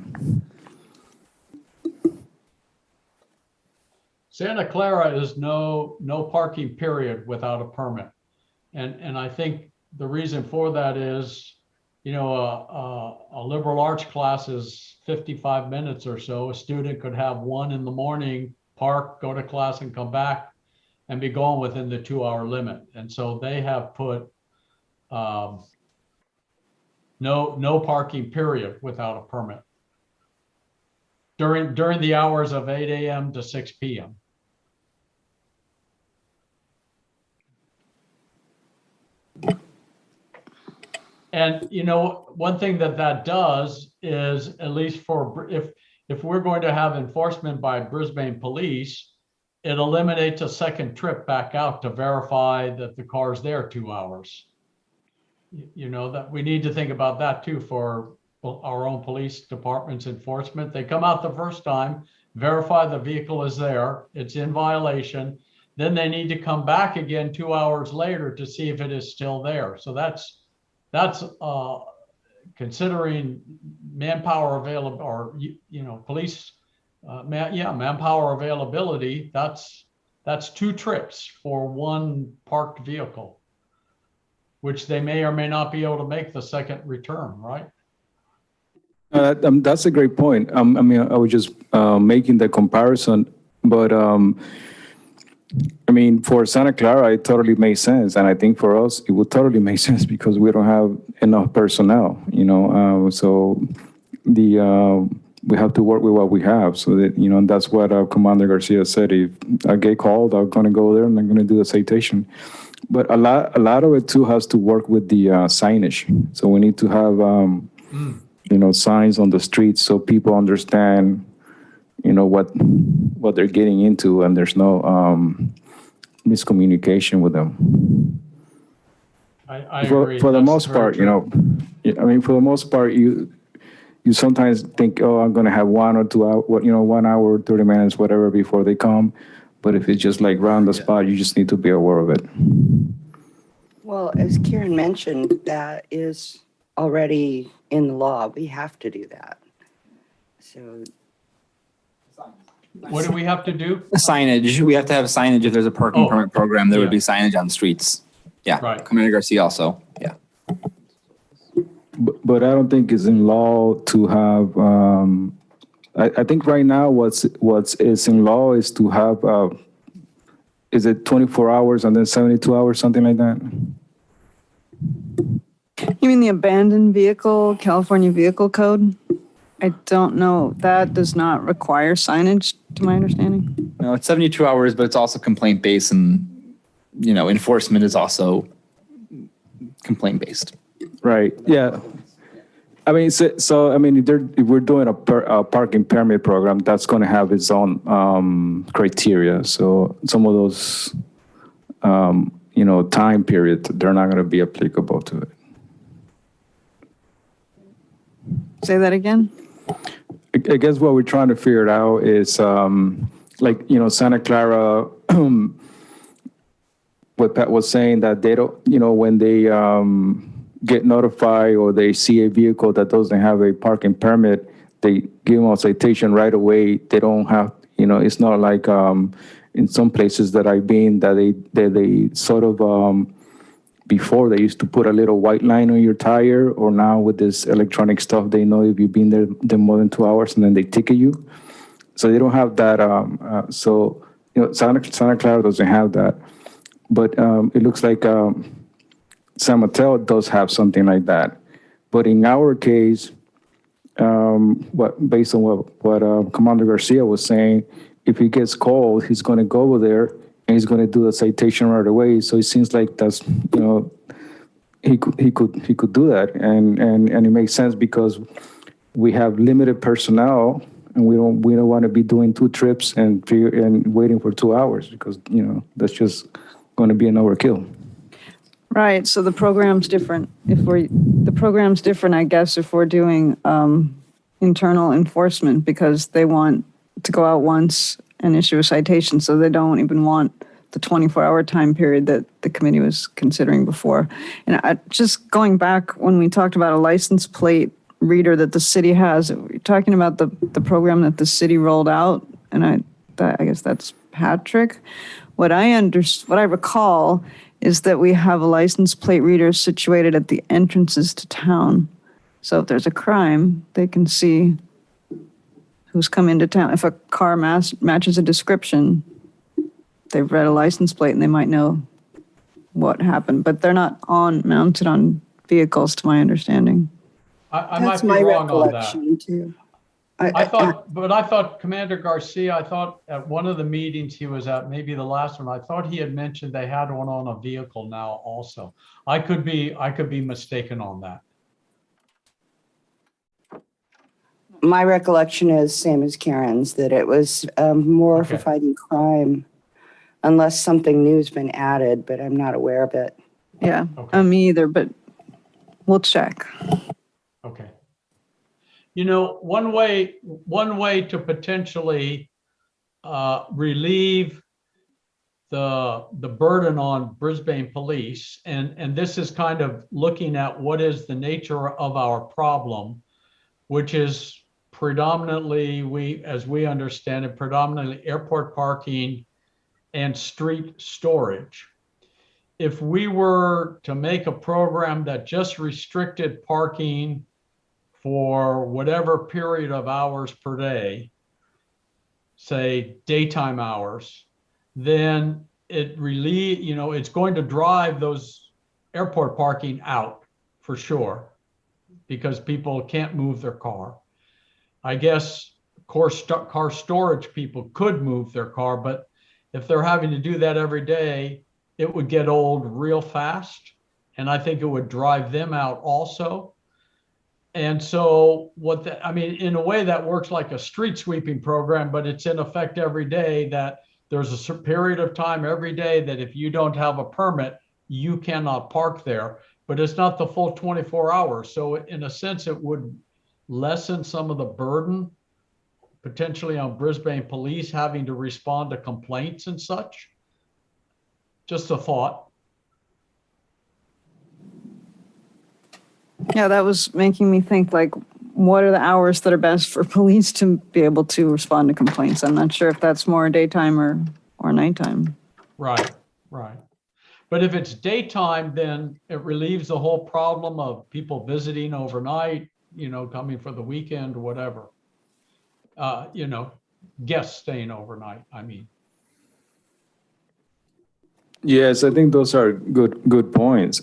Santa Clara is no parking period without a permit. And I think the reason for that is, a liberal arts class is 55 minutes or so. A student could have one in the morning, park, go to class and come back and be gone within the 2-hour limit. And so they have put no parking period without a permit during the hours of 8 a.m. to 6 p.m. And one thing that does is, at least for if we're going to have enforcement by Brisbane police, it eliminates a second trip back out to verify that the car's there 2 hours. That we need to think about that too for our own police department's enforcement. They come out the first time, verify the vehicle is there, it's in violation. Then they need to come back again 2 hours later to see if it is still there. So that's considering manpower available, or police, manpower availability. That's 2 trips for one parked vehicle, which they may or may not be able to make the second return, right? That's a great point. I was just making the comparison, but for Santa Clara, it totally makes sense. And I think for us, it would totally make sense because we don't have enough personnel, so we have to work with what we have. So that, and that's what Commander Garcia said. If I get called, I'm going to go there and I'm going to do the citation. But a lot of it too has to work with the signage. So we need to have, signs on the streets so people understand, what they're getting into, and there's no miscommunication with them. I agree. For the most part, for the most part, you sometimes think, oh, I'm going to have 1 or 2 hours, 1 hour, 30 minutes, whatever, before they come. But if it's just like round the spot, you just need to be aware of it. Well, as Karen mentioned, that is already in the law. We have to do that. So what do we have to do? Signage. We have to have signage. If there's a parking permit program, there would be Yeah. signage on the streets. Yeah. Right. Commander Garcia also. Yeah. But I don't think it's in law to have. I think right now what's is in law is to have. Is it 24 hours and then 72 hours, something like that? You mean the abandoned vehicle, California Vehicle Code? I don't know. That does not require signage, to my understanding. No, it's 72 hours, but it's also complaint based, and enforcement is also complaint based. Right. Yeah. If we're doing a parking permit program, that's going to have its own criteria. So some of those, time periods, they're not going to be applicable to it. Say that again? I guess what we're trying to figure out is, Santa Clara, what Pat was saying, that they don't, when they get notified or they see a vehicle that doesn't have a parking permit, they give them a citation right away. They don't have, it's not like in some places that I've been that they sort of, before they used to put a little white line on your tire, or now with this electronic stuff, they know if you've been there more than 2 hours, and then they ticket you. So they don't have that. Santa Clara doesn't have that, but it looks like San Mateo does have something like that. But in our case, based on what Commander Garcia was saying, if he gets called, he's going to go over there and he's going to do the citation right away. So it seems like that's, he could do that, and it makes sense because we have limited personnel, and we don't want to be doing 2 trips and waiting for 2 hours, because that's just going to be an overkill. Right, so the program's different. The program's different, I guess, if we're doing internal enforcement, because they want to go out once and issue a citation, so they don't even want the 24-hour time period that the committee was considering before. And just going back when we talked about a license plate reader that the city has, we're talking about the program that the city rolled out, and I guess that's Patrick. What I recall is that we have a license plate reader situated at the entrances to town. So if there's a crime, they can see who's come into town. If a car matches a description, they've read a license plate and they might know what happened. But they're not mounted on vehicles, to my understanding. I might be wrong on that. Too. I thought Commander Garcia, at one of the meetings he was at, maybe the last one, I thought he had mentioned they had one on a vehicle now also. I could be mistaken on that. My recollection is same as Karen's, that it was more for fighting crime, unless something new's been added, but I'm not aware of it. Yeah, me either, but we'll check. Okay. One way to potentially relieve the burden on Brisbane police, and this is kind of looking at what is the nature of our problem, which is predominantly, as we understand it, predominantly airport parking and street storage. If we were to make a program that just restricted parking for whatever period of hours per day, say daytime hours, then it's going to drive those airport parking out for sure, because people can't move their car. I guess car storage people could move their car, but if they're having to do that every day, it would get old real fast. And I think it would drive them out also. And so in a way that works like a street sweeping program, but it's in effect every day, that there's a period of time every day that if you don't have a permit, you cannot park there, but it's not the full 24 hours. So in a sense, it would lessen some of the burden potentially on Brisbane police having to respond to complaints and such. Just a thought. Yeah, that was making me think, like, what are the hours that are best for police to be able to respond to complaints? I'm not sure if that's more daytime or nighttime. Right. But if it's daytime, then it relieves the whole problem of people visiting overnight, coming for the weekend or whatever. Guests staying overnight, I mean. Yes, I think those are good points.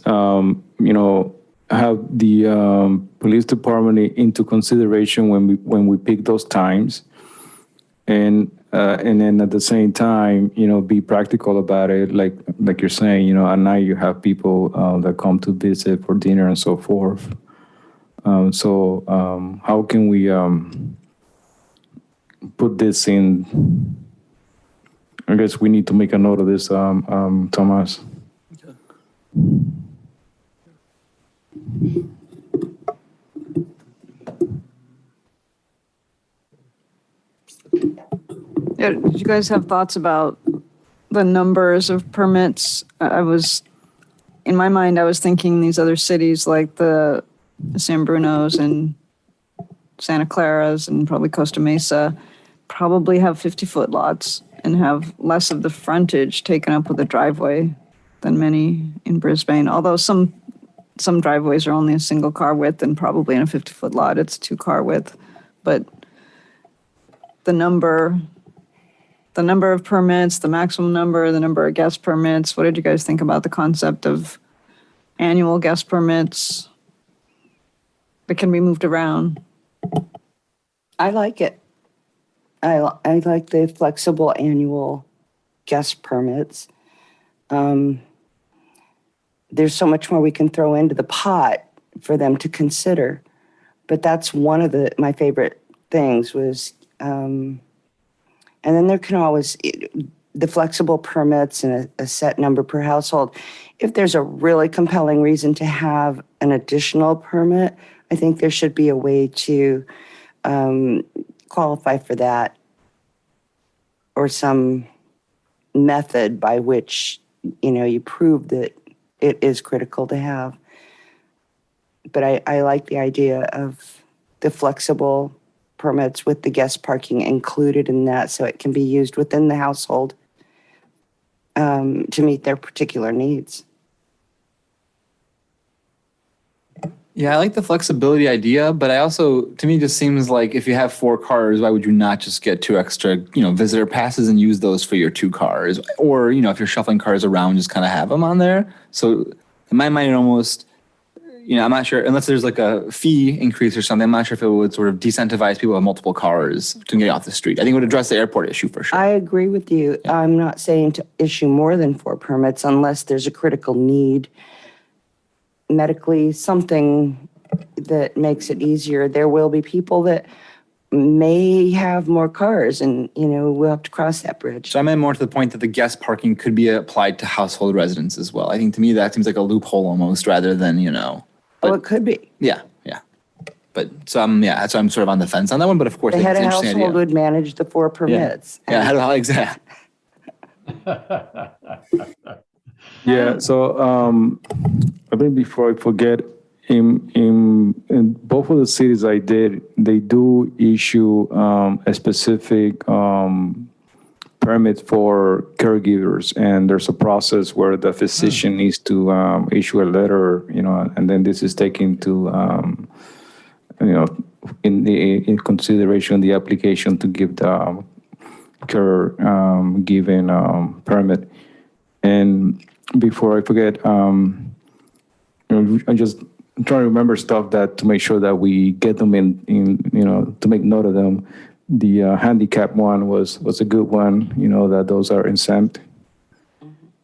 Have the police department into consideration when we pick those times, and then at the same time, be practical about it. Like you're saying, at night you have people that come to visit for dinner and so forth. So how can we put this in? I guess we need to make a note of this, Thomas. Yeah, did you guys have thoughts about the numbers of permits? In my mind, I was thinking these other cities like the San Bruno's and Santa Clara's and probably Costa Mesa probably have 50-foot lots and have less of the frontage taken up with a driveway than many in Brisbane. Although some driveways are only a single car width, and probably in a 50-foot lot, it's 2-car width. But the number of permits, the maximum number, the number of guest permits, what did you guys think about the concept of annual guest permits that can be moved around? I like it. I like the flexible annual guest permits. There's so much more we can throw into the pot for them to consider. But that's one of my favorite things was, and then there can always, the flexible permits and a set number per household. If there's a really compelling reason to have an additional permit, I think there should be a way to qualify for that, or some method by which, you prove that it is critical to have. But I like the idea of the flexible permits with the guest parking included in that, so it can be used within the household to meet their particular needs. Yeah, I like the flexibility idea, but I also, to me, just seems like if you have 4 cars, why would you not just get 2 extra, visitor passes and use those for your 2 cars? Or, if you're shuffling cars around, just kind of have them on there. So in my mind, it almost, I'm not sure, unless there's like a fee increase or something, I'm not sure if it would sort of decentivize people with multiple cars to get off the street. I think it would address the airport issue for sure. I agree with you. Yeah. I'm not saying to issue more than 4 permits unless there's a critical need, medically, something that makes it easier. There will be people that may have more cars, and we'll have to cross that bridge. So I meant more to the point that the guest parking could be applied to household residents as well. I think to me that seems like a loophole almost, rather than But, it could be. Yeah. But so that's why I'm sort of on the fence on that one. But of course, The I head think of it's an interesting household idea. would manage the 4 permits. Yeah, exactly. Yeah, so I think before I forget, in both of the cities I did, they do issue a specific permit for caregivers, and there's a process where the physician needs to issue a letter, and then this is taken to, in consideration the application to give the care given permit. And before I forget, I just trying to remember stuff that to make sure that we get them in to make note of them. The handicap one was a good one, that those are exempt.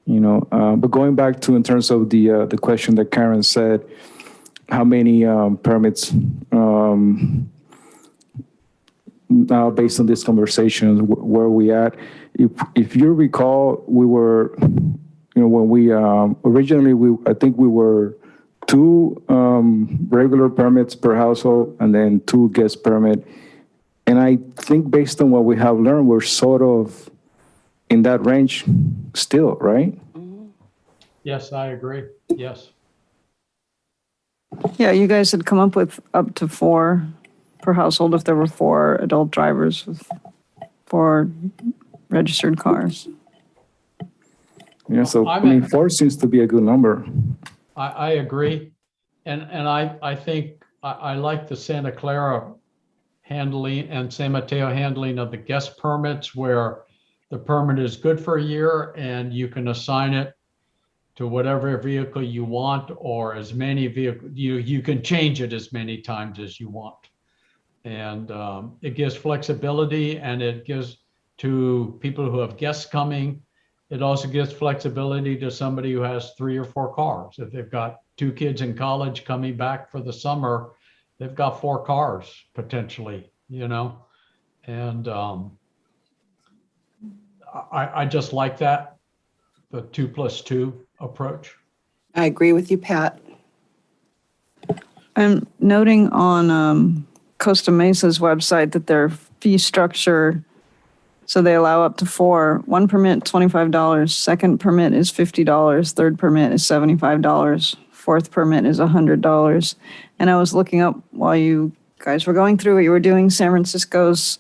But going back to in terms of the question that Karen said, how many permits now based on this conversation, where are we at? If you recall, we were, when we originally, I think we were 2 regular permits per household and then 2 guest permit. And I think based on what we have learned, we're sort of in that range still, right? Yes, I agree. Yes. Yeah, you guys had come up with up to 4 per household if there were 4 adult drivers with 4 registered cars. Yeah, so 4 seems to be a good number. I agree. And I think I like the Santa Clara handling and San Mateo handling of the guest permits, where the permit is good for a year and you can assign it to whatever vehicle you want, or as many vehicles, you can change it as many times as you want. And it gives flexibility, and it gives to people who have guests coming. It also gives flexibility to somebody who has 3 or 4 cars. If they've got 2 kids in college coming back for the summer, they've got 4 cars potentially, and I just like that, the 2+2 approach. I agree with you, Pat. I'm noting on Costa Mesa's website that their fee structure, so they allow up to 4. 1 permit, $25. Second permit is $50. Third permit is $75. Fourth permit is $100. And I was looking up while you guys were going through what you were doing, San Francisco's,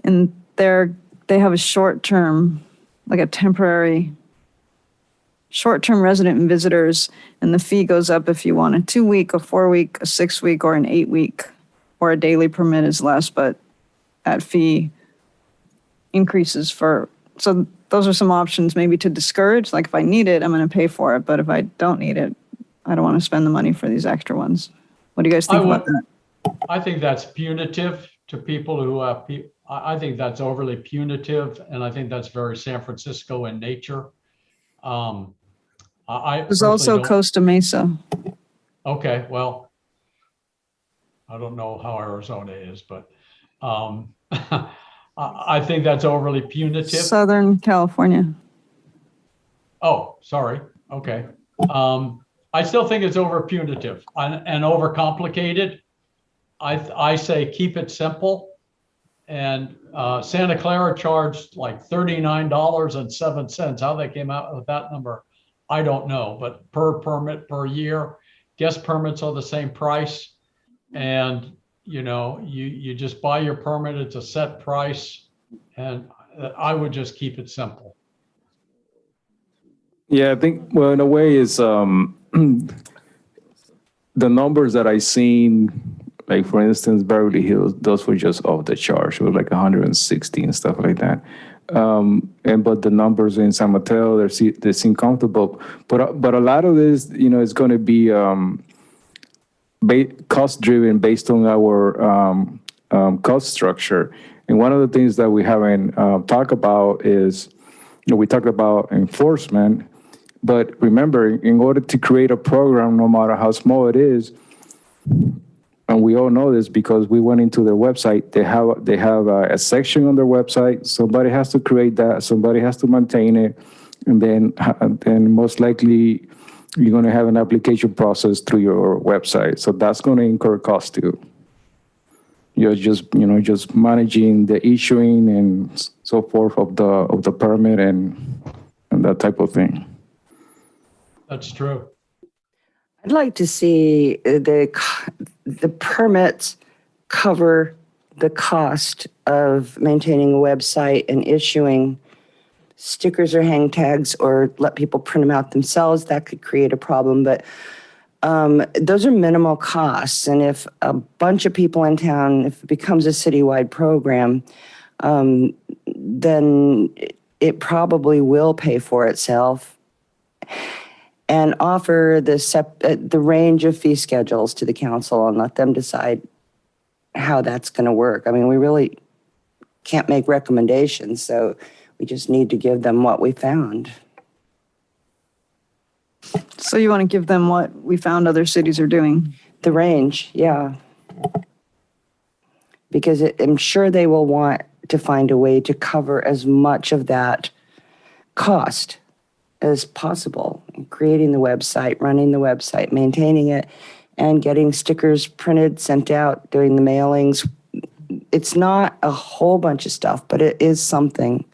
and they have a short-term, like a temporary, short-term resident and visitors, and the fee goes up if you want a 2-week, a 4-week, a 6-week, or an 8-week, or a daily permit is less, but that fee increases so those are some options maybe to discourage. Like if I need it, I'm going to pay for it, but if I don't need it, I don't want to spend the money for these extra ones. What do you guys think about that? I think that's punitive to people who I think that's overly punitive, and I think that's very San Francisco in nature. There's also Costa Mesa. Okay, well, I don't know how Arizona is, but I think that's overly punitive. Southern California. Oh, sorry. Okay. I still think it's over punitive and overcomplicated. I say keep it simple. And Santa Clara charged like $39.07. How they came out with that number, I don't know. But per permit per year, guest permits are the same price. And you just buy your permit. It's a set price, and I would just keep it simple. Yeah, I think, well, in a way, is the numbers that I seen, like for instance, Beverly Hills, those were just off the charts. It was like 160 and stuff like that. But the numbers in San Mateo, they seem comfortable. But a lot of this, is going to be cost driven based on our cost structure. And one of the things that we haven't talked about is, we talked about enforcement. But remember, in order to create a program, no matter how small it is, and we all know this because we went into their website, they have a section on their website. Somebody has to create that. Somebody has to maintain it. And then most likely you're going to have an application process through your website. So that's going to incur cost too. You're just managing the issuing and so forth of the permit and that type of thing. That's true. I'd like to see the permits cover the cost of maintaining a website and issuing stickers or hang tags, or let people print them out themselves. That could create a problem, but those are minimal costs. And if a bunch of people in town, if it becomes a citywide program, then it probably will pay for itself. And offer the range of fee schedules to the council and let them decide how that's going to work. I mean, we really can't make recommendations, so we just need to give them what we found. So you want to give them what we found other cities are doing? The range, yeah. Because I'm sure they will want to find a way to cover as much of that cost as possible, creating the website, running the website, maintaining it, and getting stickers printed, sent out, doing the mailings. It's not a whole bunch of stuff, but it is something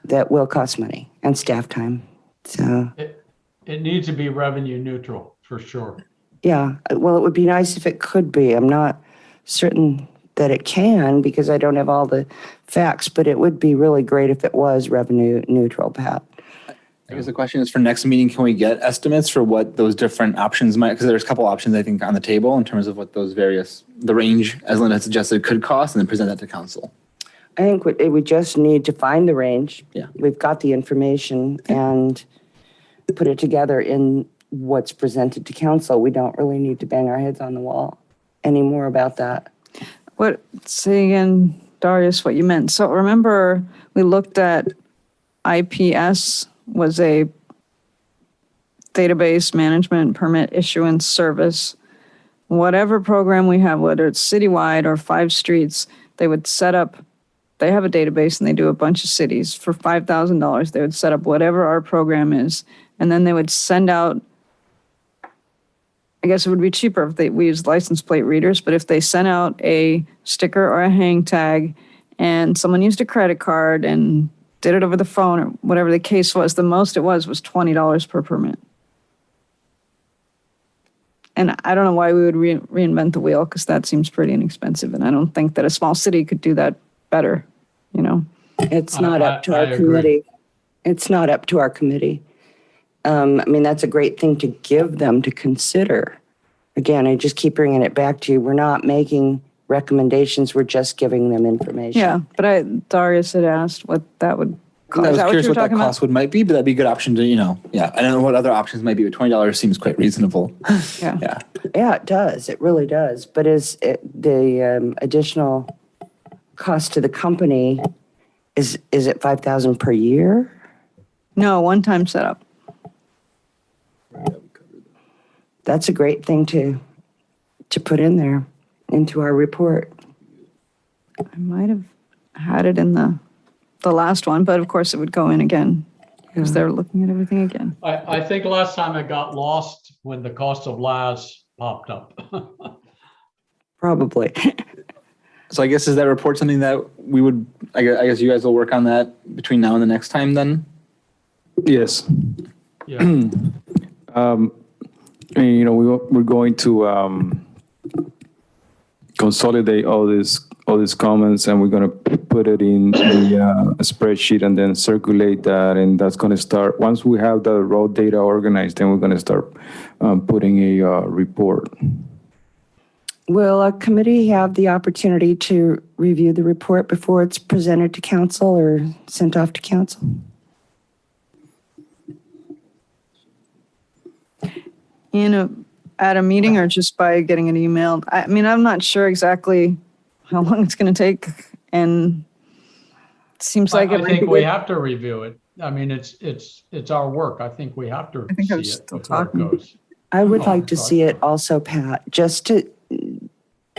that will cost money and staff time. So it needs to be revenue neutral for sure. Yeah, well, it would be nice if it could be. I'm not certain that it can because I don't have all the facts, but it would be really great if it was revenue neutral, Pat. I guess the question is for next meeting, can we get estimates for what those different options might, because there's a couple options I think on the table in terms of what those the range, as Linda suggested, could cost, and then present that to council. I think we just need to find the range. Yeah. We've got the information and put it together in what's presented to council. We don't really need to bang our heads on the wall anymore about that. Say again, Darius, what you meant. So remember we looked at IPS was a database management permit issuance service. Whatever program we have, whether it's citywide or 5 streets, they would set up, they have a database and they do a bunch of cities. For $5,000, they would set up whatever our program is. And then they would send out, I guess it would be cheaper if we used license plate readers, but if they sent out a sticker or a hang tag and someone used a credit card and did it over the phone or whatever the case was, the most it was $20 per permit. And I don't know why we would reinvent the wheel, because that seems pretty inexpensive. And I don't think that a small city could do that better, you know? It's not up to I our agree. committee. It's not up to our committee. I mean, that's a great thing to give them to consider. Again, I just keep bringing it back to you. We're not making recommendations. We're just giving them information. Yeah, but Darius had asked what that would I cost. was Is that what curious you were what that talking about? cost might be, but that'd be a good option to, yeah. I don't know what other options might be, but $20 seems quite reasonable. Yeah. Yeah. Yeah, it does. It really does. But is it the additional cost to the company, is it $5,000 per year? No, one-time setup. That's a great thing to put in there, into our report. I might have had it in the last one, but of course it would go in again, because they're looking at everything again. I think last time it got lost when the cost of LAS popped up. Probably. So I guess is that report something that we would, I guess you guys will work on that between now and the next time then? Yes. Yeah. And, we're going to consolidate all these comments, and we're going to put it in the spreadsheet and then circulate that. And that's going to start, once we have the raw data organized, then we're going to start putting a report. Will a committee have the opportunity to review the report before it's presented to council or sent off to council? At a meeting, or just by getting it emailed? I mean, I'm not sure exactly how long it's going to take, and it seems like I it might think be we good. have to review it. I mean, it's our work. I think we have to I think I'm see it still before it talking. goes. I would like to see it also, Pat, just to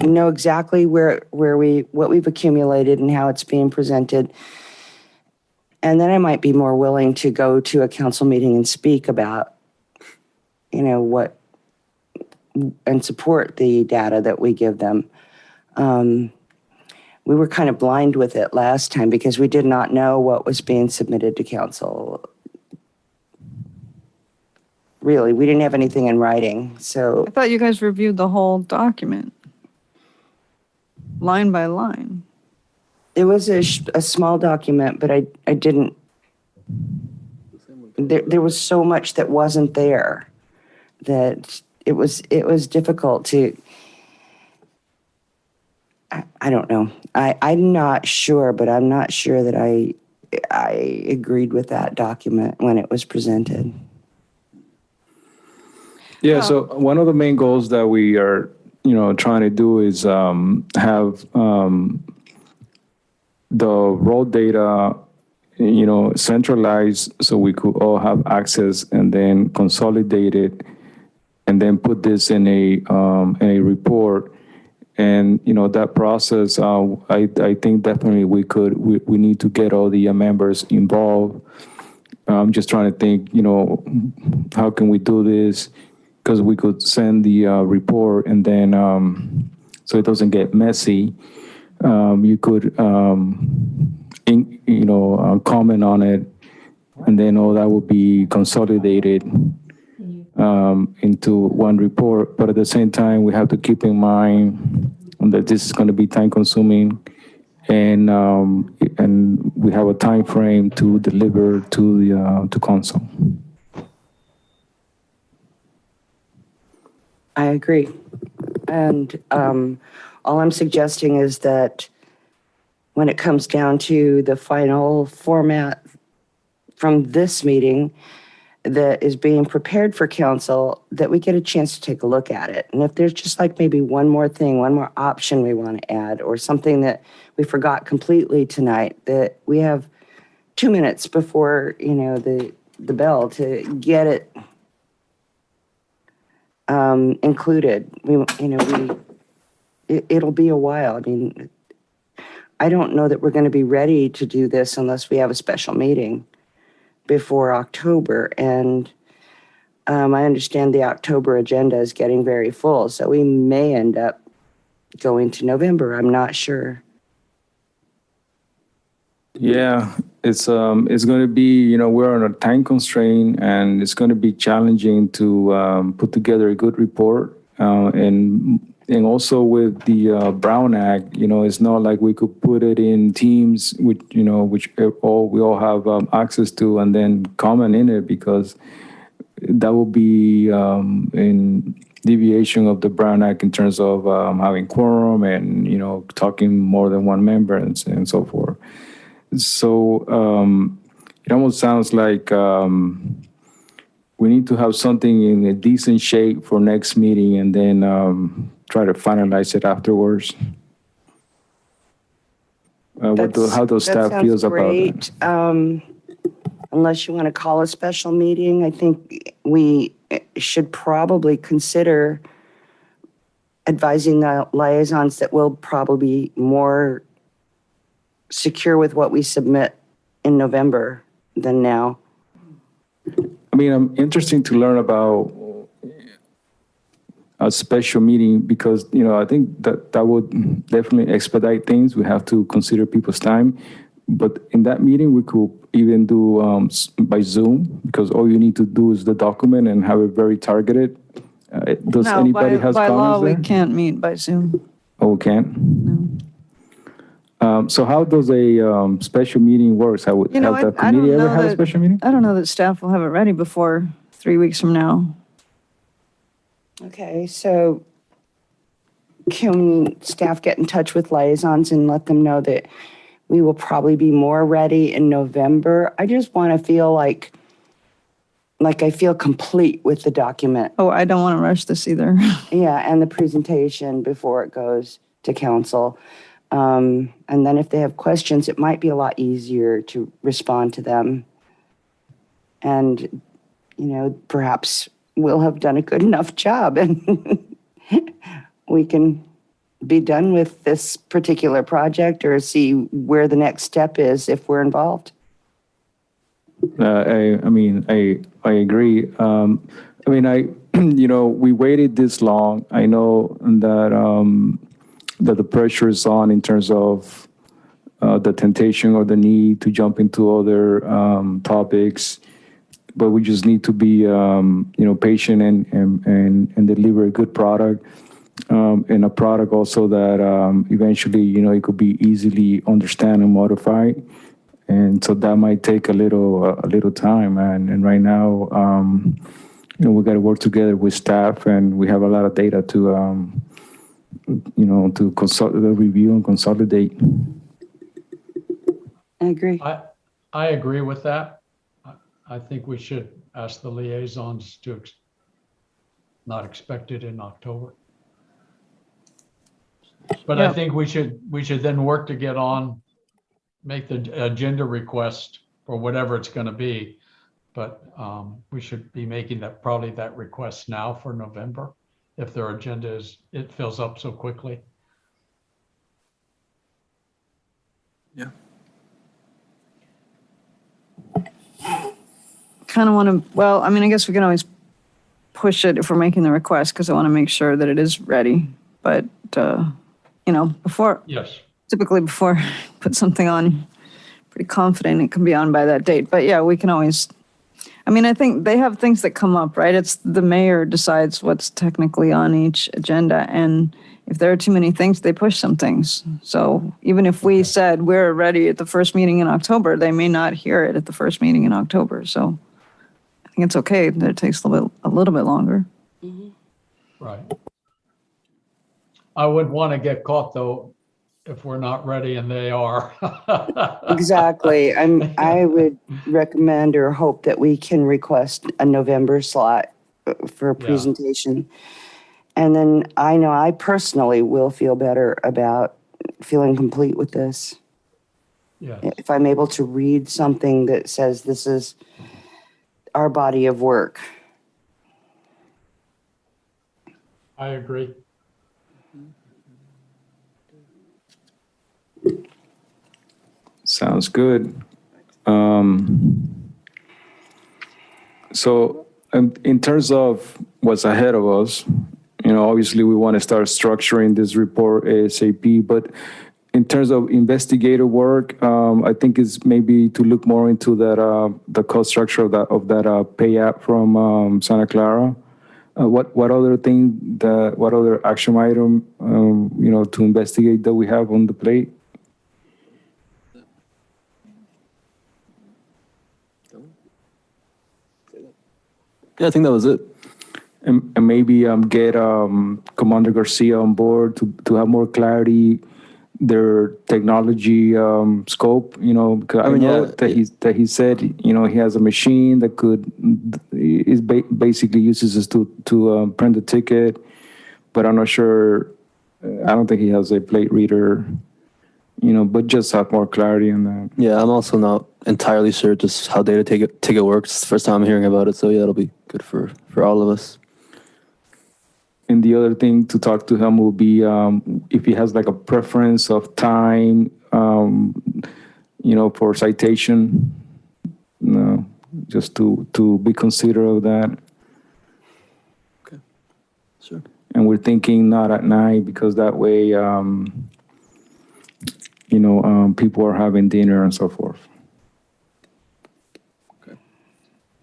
know exactly what we've accumulated and how it's being presented. And then I might be more willing to go to a council meeting and speak about, what, and support the data that we give them. We were kind of blind with it last time because we did not know what was being submitted to council. Really, we didn't have anything in writing, so. I thought you guys reviewed the whole document, line by line. It was a small document, but I didn't, there was so much that wasn't there that it was difficult to, I don't know. I'm not sure, but I'm not sure that I agreed with that document when it was presented. Yeah, so one of the main goals that we are, trying to do is have the raw data, centralized so we could all have access, and then consolidate it, and then put this in a report. And, that process, I think definitely we need to get all the members involved. I'm just trying to think, how can we do this? Because we could send the report, and then so it doesn't get messy. You could, comment on it, and then all that would be consolidated into one report. But at the same time, we have to keep in mind that this is going to be time consuming, and we have a time frame to deliver to council. I agree. And all I'm suggesting is that when it comes down to the final format from this meeting that is being prepared for council, that we get a chance to take a look at it. And if there's just like maybe one more thing, one more option we want to add, or something that we forgot completely tonight, that we have 2 minutes before, the bell to get it included. It'll be a while. I mean, I don't know that we're going to be ready to do this unless we have a special meeting before October. And I understand the October agenda is getting very full, so we may end up going to November. I'm not sure. Yeah, it's going to be, we're on a time constraint, and it's going to be challenging to put together a good report. And also with the Brown Act, it's not like we could put it in teams, which we all have access to, and then comment in it, because that will be in deviation of the Brown Act in terms of having quorum and talking more than one member and so forth. So it almost sounds like we need to have something in a decent shape for next meeting, and then try to finalize it afterwards. How does staff feels about that? Unless you want to call a special meeting, I think we should probably consider advising the liaisons that we'll probably be more secure with what we submit in November than now. I mean, I'm interested to learn about a special meeting, because, I think that would definitely expedite things. We have to consider people's time. But in that meeting, we could even do by Zoom, because all you need to do is the document and have it very targeted. Does No, anybody has by law, comments there? we can't meet by Zoom. Oh, we can't? No. So how does a special meeting work? Have the committee ever had a special meeting? I don't know that staff will have it ready before 3 weeks from now. Okay, so can staff get in touch with liaisons and let them know that we will probably be more ready in November? I just want to feel like I feel complete with the document. Oh, I don't want to rush this either. Yeah, and the presentation before it goes to council. And then if they have questions, it might be a lot easier to respond to them. And, perhaps we'll have done a good enough job and we can be done with this particular project, or see where the next step is if we're involved. I agree. We waited this long. I know that the pressure is on in terms of the temptation or the need to jump into other topics, but we just need to be patient and deliver a good product, and a product also that eventually it could be easily understand and modified. And so that might take a little time. And right now, we got to work together with staff, and we have a lot of data to review and consolidate. I agree. I agree with that. I think we should ask the liaisons to not expect it in October. But Yeah. I think we should then work to make the agenda request for whatever it's going to be. But we should be making that request now for November, if their agenda it fills up so quickly. Yeah. Kind of want to, I guess we can always push it if we're making the request, because I want to make sure that it is ready. But, Yes. typically before I put something on, pretty confident it can be on by that date. But yeah, we can always, I think they have things that come up, right? It's the mayor decides what's technically on each agenda. And if there are too many things, they push some things. So even if we said we're ready at the first meeting in October, they may not hear it at the first meeting in October. So I think it's okay that it takes a little bit longer. Right. I would want to get caught, though, if we're not ready and they are. Exactly. I would recommend or hope that we can request a November slot for a presentation. And then I know I personally will feel better about feeling complete with this. Yes. If I'm able to read something that says this is our body of work. I agree. Sounds good. So in terms of what's ahead of us, obviously we want to start structuring this report ASAP, but in terms of investigative work, I think it's maybe to look more into that the cost structure of that pay app from Santa Clara, what other thing what other action item, to investigate that we have on the plate? Yeah, I think that was it. And maybe get Commander Garcia on board to have more clarity, their technology scope, because I know that he said, he has a machine that basically uses this to print the ticket, but I'm not sure, I don't think he has a plate reader, but just have more clarity on that. Yeah, I'm also not entirely sure just how data ticket works. It's the first time I'm hearing about it, so yeah, it'll be good for all of us. And the other thing to talk to him will be if he has like a preference of time, for citation, just to be considerate of that. Okay, sure. And we're thinking not at night because that way, people are having dinner and so forth.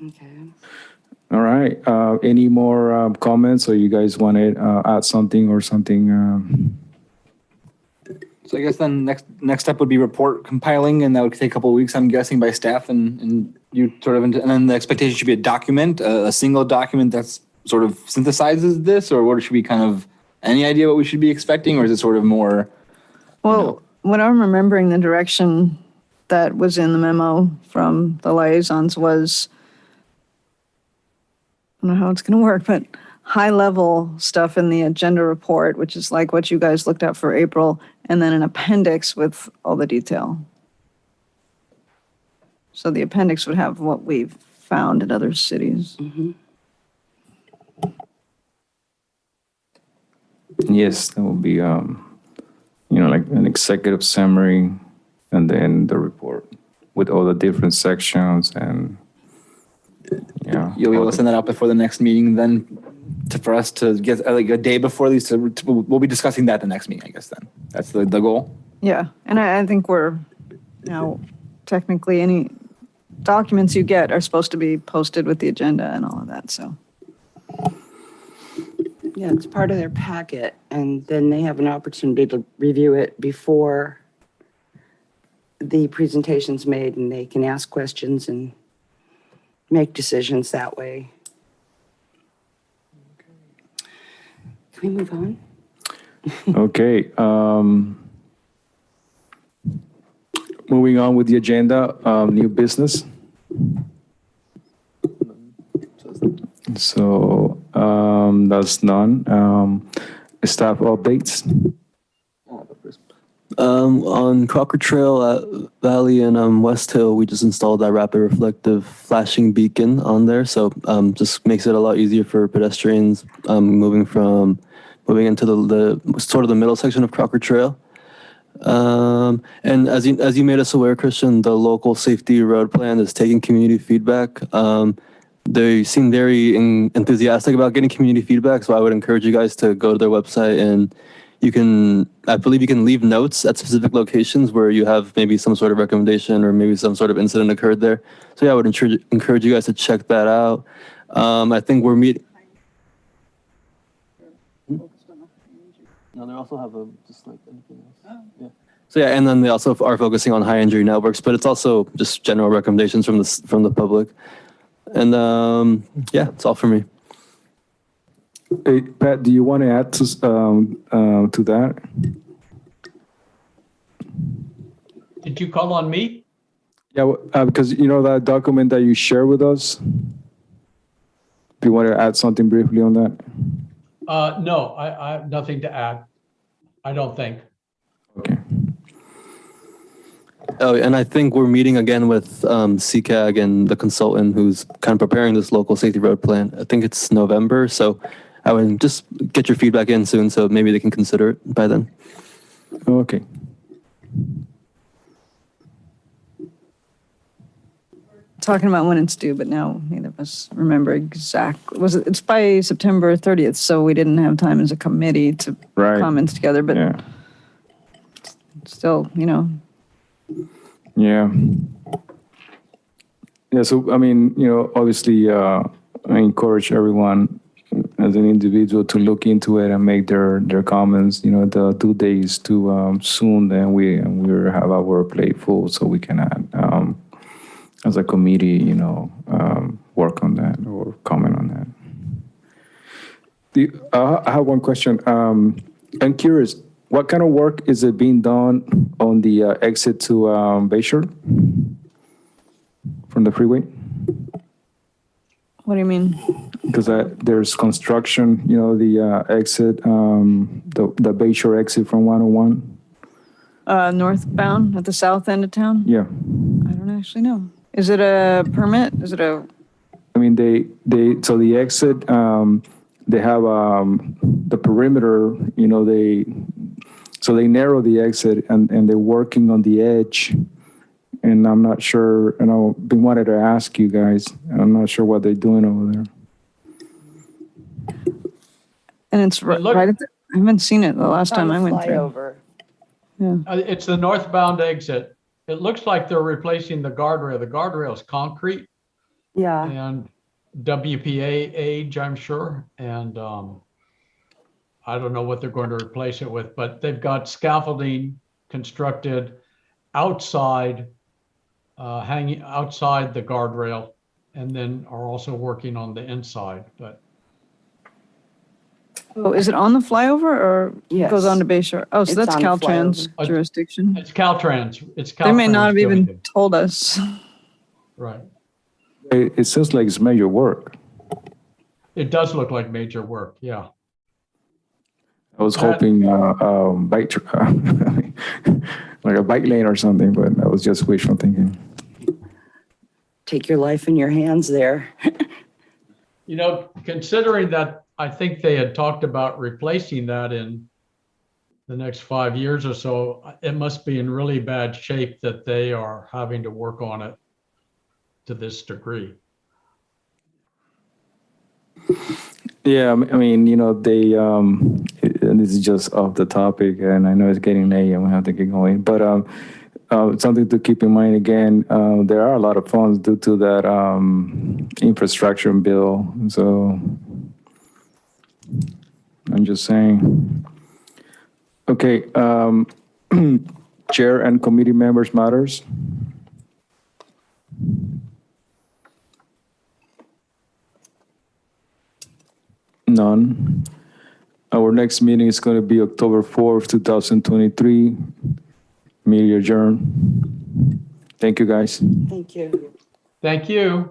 Okay. All right. Any more comments, or you guys want to add something or something? So I guess then next step would be report compiling, and that would take a couple of weeks, I'm guessing, by staff, and you sort of, and then the expectation should be a document, a single document that's sort of synthesizes this, or what should be kind of, any idea what we should be expecting, or is it sort of more? Well, what I'm remembering, the direction that was in the memo from the liaisons was, I don't know how it's going to work, but high-level stuff in the agenda report, which is like what you guys looked at for April, and then an appendix with all the detail. So the appendix would have what we've found in other cities. Mm-hmm. Yes, that will be, like an executive summary, and then the report with all the different sections and. Yeah, You'll be able to send that out before the next meeting then for us to get like a day before these, we'll be discussing that the next meeting, I guess then. That's the goal. Yeah, and I think we're now technically any documents you get are supposed to be posted with the agenda and all of that, so. Yeah, it's part of their packet, and then they have an opportunity to review it before the presentation's made, and they can ask questions and make decisions that way. Can we move on? Okay. Moving on with the agenda, new business. So that's none. Staff updates. On Crocker Trail at Valley and West Hill, we just installed that rapid reflective flashing beacon on there. So just makes it a lot easier for pedestrians moving into the sort of the middle section of Crocker Trail. And as you made us aware, Christian, the local safety road plan is taking community feedback. They seem very enthusiastic about getting community feedback. So I would encourage you guys to go to their website, and I believe you can leave notes at specific locations where you have maybe some sort of recommendation or maybe some sort of incident occurred there. So yeah, I would encourage you guys to check that out. I think we're meeting. No, they also have just like anything else. Yeah. So yeah, and then they also are focusing on high injury networks, but it's also just general recommendations from the public. And yeah, it's all for me. Hey, Pat, do you want to add to that? Did you call on me? Yeah, because that document that you share with us. Do you want to add something briefly on that? No, I have nothing to add. I don't think. Okay. Oh, and I think we're meeting again with CCAG and the consultant who's kind of preparing this local safety road plan. I think it's November, so I would just get your feedback in soon, so maybe they can consider it by then. Okay. Talking about when it's due, but now neither of us remember exactly. It's by September 30th, so we didn't have time as a committee to comments together, but yeah. Still, Yeah. Yeah, so, I mean, obviously, I encourage everyone, as as an individual to look into it and make their comments. You know, the due date is too soon, then we have our plate full, so we cannot, as a committee, you know, work on that or comment on that. I have one question. I'm curious, what kind of work is it being done on the exit to Bayshore from the freeway? What do you mean? Because there's construction, you know, the exit, the Bayshore exit from 101. Northbound at the south end of town? Yeah. I don't actually know. Is it a permit? Is it a? I mean, so the exit, they have the perimeter, you know, so they narrow the exit and they're working on the edge. And I'm not sure, you know, been wanted to ask you guys, I'm not sure what they're doing over there. And it's right at the, I haven't seen it the last time I went through. Flyover. Yeah. It's the northbound exit. It looks like they're replacing the guardrail. The guardrail is concrete Yeah. and WPA age, I'm sure. And I don't know what they're going to replace it with, but they've got scaffolding constructed outside, hanging outside the guardrail, and then are also working on the inside. But Oh, is it on the flyover or it Yes. goes on to Bayshore? Oh, so It's that's on the Caltrans flyover. jurisdiction. it's Caltrans. It's Caltrans. They may not have doing even it. told us. Right. It seems like it's major work. It does look like major work. Yeah. I was hoping bike, like a bike lane or something, but that was just wishful thinking. Take your life in your hands there. You know, considering that I think they had talked about replacing that in the next 5 years or so, it must be in really bad shape that they are having to work on it to this degree. Yeah, I mean, you know, and this is just off the topic, and I know it's getting late and we have to get going, but something to keep in mind again, there are a lot of funds due to that infrastructure bill, so I'm just saying. Okay, chair and committee members matters. None. Our next meeting is going to be October 4th, 2023. Meeting adjourned. Thank you, guys. Thank you. Thank you.